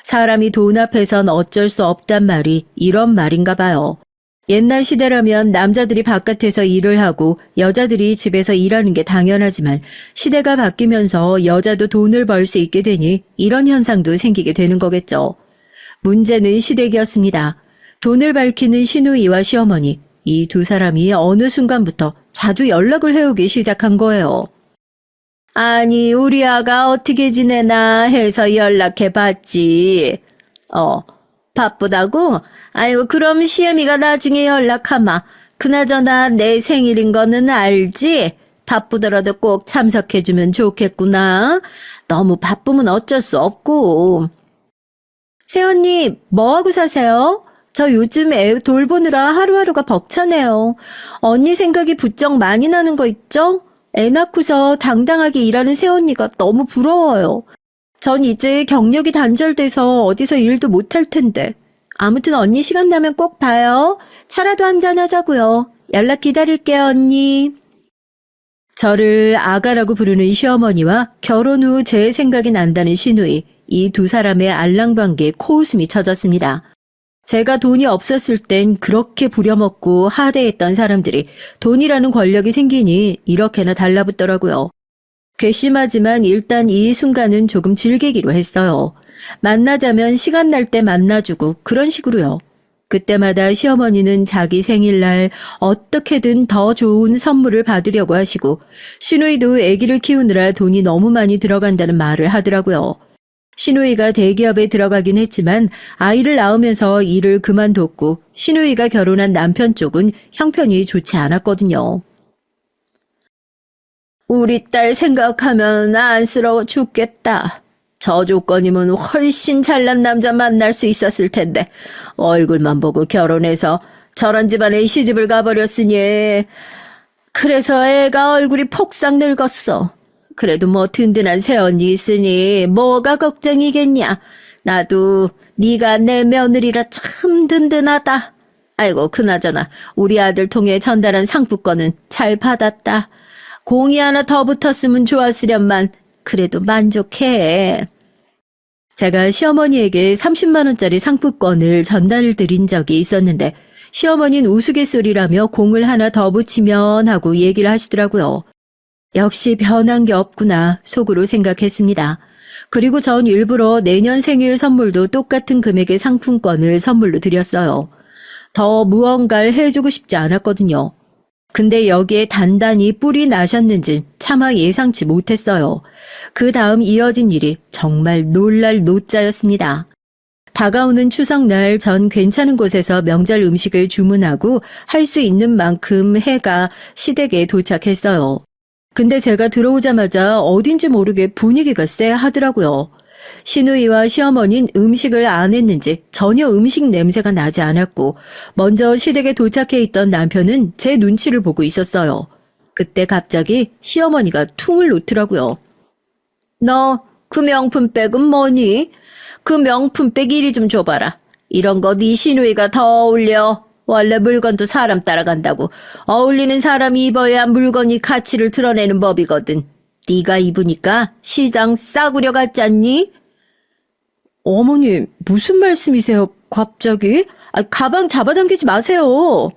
사람이 돈 앞에선 어쩔 수 없단 말이 이런 말인가 봐요. 옛날 시대라면 남자들이 바깥에서 일을 하고 여자들이 집에서 일하는 게 당연하지만 시대가 바뀌면서 여자도 돈을 벌 수 있게 되니 이런 현상도 생기게 되는 거겠죠. 문제는 시댁이었습니다. 돈을 밝히는 시누이와 시어머니, 이 두 사람이 어느 순간부터 자주 연락을 해오기 시작한 거예요. 아니, 우리 아가 어떻게 지내나 해서 연락해봤지. 바쁘다고? 아이고, 그럼 시애미가 나중에 연락하마. 그나저나 내 생일인 거는 알지? 바쁘더라도 꼭 참석해주면 좋겠구나. 너무 바쁘면 어쩔 수 없고. 새언니, 뭐하고 사세요? 저 요즘 애 돌보느라 하루하루가 벅차네요. 언니 생각이 부쩍 많이 나는 거 있죠? 애 낳고서 당당하게 일하는 새언니가 너무 부러워요. 전 이제 경력이 단절돼서 어디서 일도 못할 텐데. 아무튼 언니 시간 나면 꼭 봐요. 차라도 한잔 하자고요. 연락 기다릴게요, 언니. 저를 아가라고 부르는 시어머니와 결혼 후 제 생각이 난다는 시누이, 이 두 사람의 알랑방귀에 코웃음이 쳐졌습니다. 제가 돈이 없었을 땐 그렇게 부려먹고 하대했던 사람들이 돈이라는 권력이 생기니 이렇게나 달라붙더라고요. 괘씸하지만 일단 이 순간은 조금 즐기기로 했어요. 만나자면 시간 날 때 만나주고 그런 식으로요. 그때마다 시어머니는 자기 생일날 어떻게든 더 좋은 선물을 받으려고 하시고 시누이도 아기를 키우느라 돈이 너무 많이 들어간다는 말을 하더라고요. 시누이가 대기업에 들어가긴 했지만 아이를 낳으면서 일을 그만뒀고 시누이가 결혼한 남편 쪽은 형편이 좋지 않았거든요. 우리 딸 생각하면 안쓰러워 죽겠다. 저 조건이면 훨씬 잘난 남자 만날 수 있었을 텐데 얼굴만 보고 결혼해서 저런 집안에 시집을 가버렸으니 그래서 애가 얼굴이 폭삭 늙었어. 그래도 뭐 든든한 새언니 있으니 뭐가 걱정이겠냐. 나도 네가 내 며느리라 참 든든하다. 아이고 그나저나 우리 아들 통해 전달한 상품권은 잘 받았다. 공이 하나 더 붙었으면 좋았으련만 그래도 만족해. 제가 시어머니에게 30만 원짜리 상품권을 전달을 드린 적이 있었는데 시어머니는 우스갯소리라며 공을 하나 더 붙이면 하고 얘기를 하시더라고요. 역시 변한 게 없구나 속으로 생각했습니다. 그리고 전 일부러 내년 생일 선물도 똑같은 금액의 상품권을 선물로 드렸어요. 더 무언가를 해주고 싶지 않았거든요. 근데 여기에 단단히 뿔이 나셨는지 차마 예상치 못했어요. 그 다음 이어진 일이 정말 놀랄 노자였습니다. 다가오는 추석날 전 괜찮은 곳에서 명절 음식을 주문하고 할 수 있는 만큼 해가 시댁에 도착했어요. 근데 제가 들어오자마자 어딘지 모르게 분위기가 쎄하더라고요. 시누이와 시어머니는 음식을 안 했는지 전혀 음식 냄새가 나지 않았고 먼저 시댁에 도착해 있던 남편은 제 눈치를 보고 있었어요. 그때 갑자기 시어머니가 퉁을 놓더라고요. 너 그 명품백은 뭐니? 그 명품백 이리 좀 줘봐라. 이런 거 네 시누이가 더 어울려. 원래 물건도 사람 따라간다고. 어울리는 사람이 입어야 물건이 가치를 드러내는 법이거든. 네가 입으니까 시장 싸구려 같지 않니? 어머니, 무슨 말씀이세요? 갑자기? 가방 잡아당기지 마세요.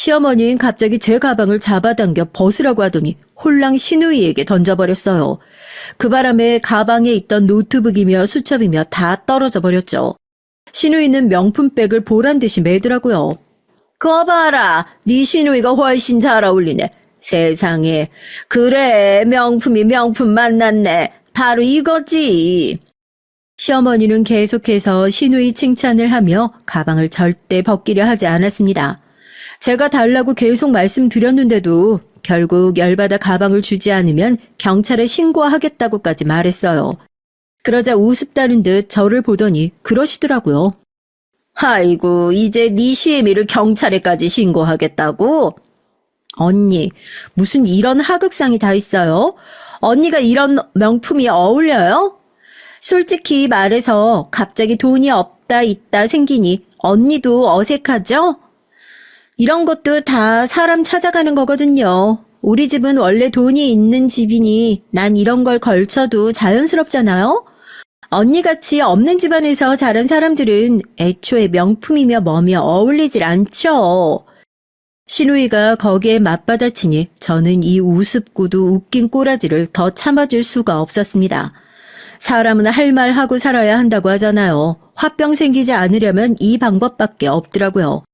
시어머니는 갑자기 제 가방을 잡아당겨 벗으라고 하더니 홀랑 신우이에게 던져버렸어요. 그 바람에 가방에 있던 노트북이며 수첩이며 다 떨어져 버렸죠. 신우이는 명품백을 보란듯이 매더라고요. 거 봐라, 네 신우이가 훨씬 잘 어울리네. 세상에, 그래, 명품이 명품 만났네. 바로 이거지. 시어머니는 계속해서 신우이 칭찬을 하며 가방을 절대 벗기려 하지 않았습니다. 제가 달라고 계속 말씀드렸는데도 결국 열받아 가방을 주지 않으면 경찰에 신고하겠다고까지 말했어요. 그러자 우습다는 듯 저를 보더니 그러시더라고요. 아이고, 이제 네 시애미를 경찰에까지 신고하겠다고? 언니, 무슨 이런 하극상이 다 있어요? 언니가 이런 명품이 어울려요? 솔직히 말해서 갑자기 돈이 없다 있다 생기니 언니도 어색하죠? 이런 것도 다 사람 찾아가는 거거든요. 우리 집은 원래 돈이 있는 집이니 난 이런 걸 걸쳐도 자연스럽잖아요? 언니같이 없는 집안에서 자란 사람들은 애초에 명품이며 뭐며 어울리질 않죠. 신우이가 거기에 맞받아치니 저는 이 우습고도 웃긴 꼬라지를 더 참아줄 수가 없었습니다. 사람은 할 말 하고 살아야 한다고 하잖아요. 화병 생기지 않으려면 이 방법밖에 없더라고요.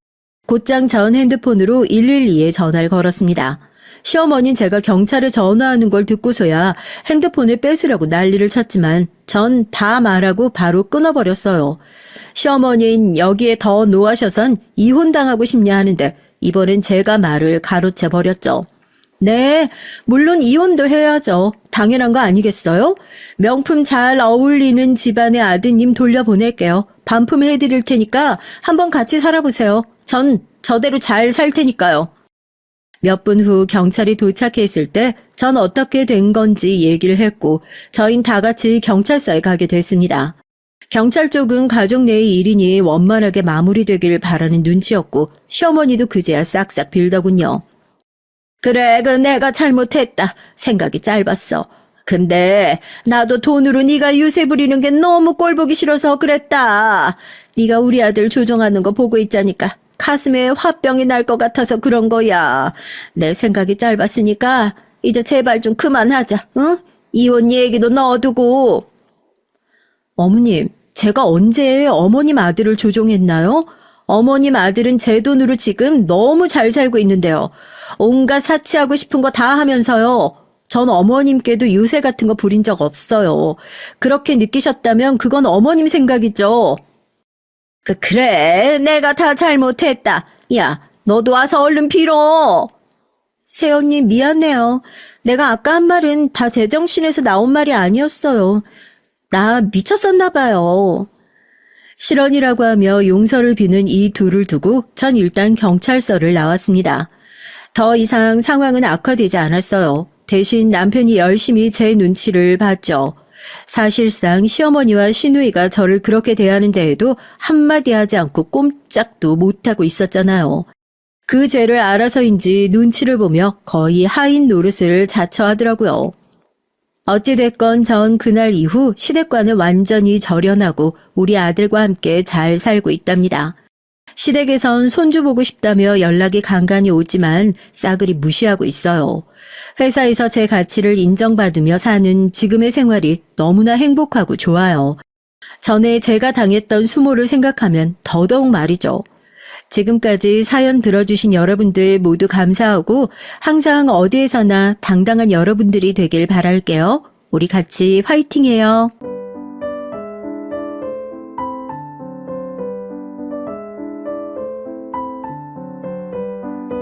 곧장 전 핸드폰으로 112에 전화를 걸었습니다. 시어머니는 제가 경찰에 전화하는 걸 듣고서야 핸드폰을 뺏으려고 난리를 쳤지만 전 다 말하고 바로 끊어버렸어요. 시어머니는 여기에 더 노하셔선 이혼당하고 싶냐 하는데 이번엔 제가 말을 가로채 버렸죠. 네, 물론 이혼도 해야죠. 당연한 거 아니겠어요? 명품 잘 어울리는 집안의 아드님 돌려보낼게요. 반품해드릴 테니까 한번 같이 살아보세요. 전 저대로 잘 살 테니까요. 몇 분 후 경찰이 도착했을 때 전 어떻게 된 건지 얘기를 했고 저희는 다 같이 경찰서에 가게 됐습니다. 경찰 쪽은 가족 내의 일이니 원만하게 마무리되길 바라는 눈치였고 시어머니도 그제야 싹싹 빌더군요. 그래, 내가 잘못했다. 생각이 짧았어. 근데 나도 돈으로 네가 유세 부리는 게 너무 꼴보기 싫어서 그랬다. 네가 우리 아들 조종하는 거 보고 있자니까 가슴에 화병이 날 것 같아서 그런 거야. 내 생각이 짧았으니까 이제 제발 좀 그만하자. 응? 이혼 얘기도 넣어두고. 어머님, 제가 언제 어머님 아들을 조종했나요? 어머님 아들은 제 돈으로 지금 너무 잘 살고 있는데요. 온갖 사치하고 싶은 거 다 하면서요. 전 어머님께도 유세 같은 거 부린 적 없어요. 그렇게 느끼셨다면 그건 어머님 생각이죠. 그래, 내가 다 잘못했다. 야, 너도 와서 얼른 빌어. 새언니 미안해요. 내가 아까 한 말은 다 제정신에서 나온 말이 아니었어요. 나 미쳤었나 봐요. 실언이라고 하며 용서를 비는 이 둘을 두고 전 일단 경찰서를 나왔습니다. 더 이상 상황은 악화되지 않았어요. 대신 남편이 열심히 제 눈치를 봤죠. 사실상 시어머니와 시누이가 저를 그렇게 대하는 데에도 한마디 하지 않고 꼼짝도 못하고 있었잖아요. 그 죄를 알아서인지 눈치를 보며 거의 하인 노릇을 자처하더라고요. 어찌됐건 전 그날 이후 시댁과는 완전히 절연하고 우리 아들과 함께 잘 살고 있답니다. 시댁에선 손주 보고 싶다며 연락이 간간히 오지만 싸그리 무시하고 있어요. 회사에서 제 가치를 인정받으며 사는 지금의 생활이 너무나 행복하고 좋아요. 전에 제가 당했던 수모를 생각하면 더더욱 말이죠. 지금까지 사연 들어주신 여러분들 모두 감사하고 항상 어디에서나 당당한 여러분들이 되길 바랄게요. 우리 같이 화이팅해요.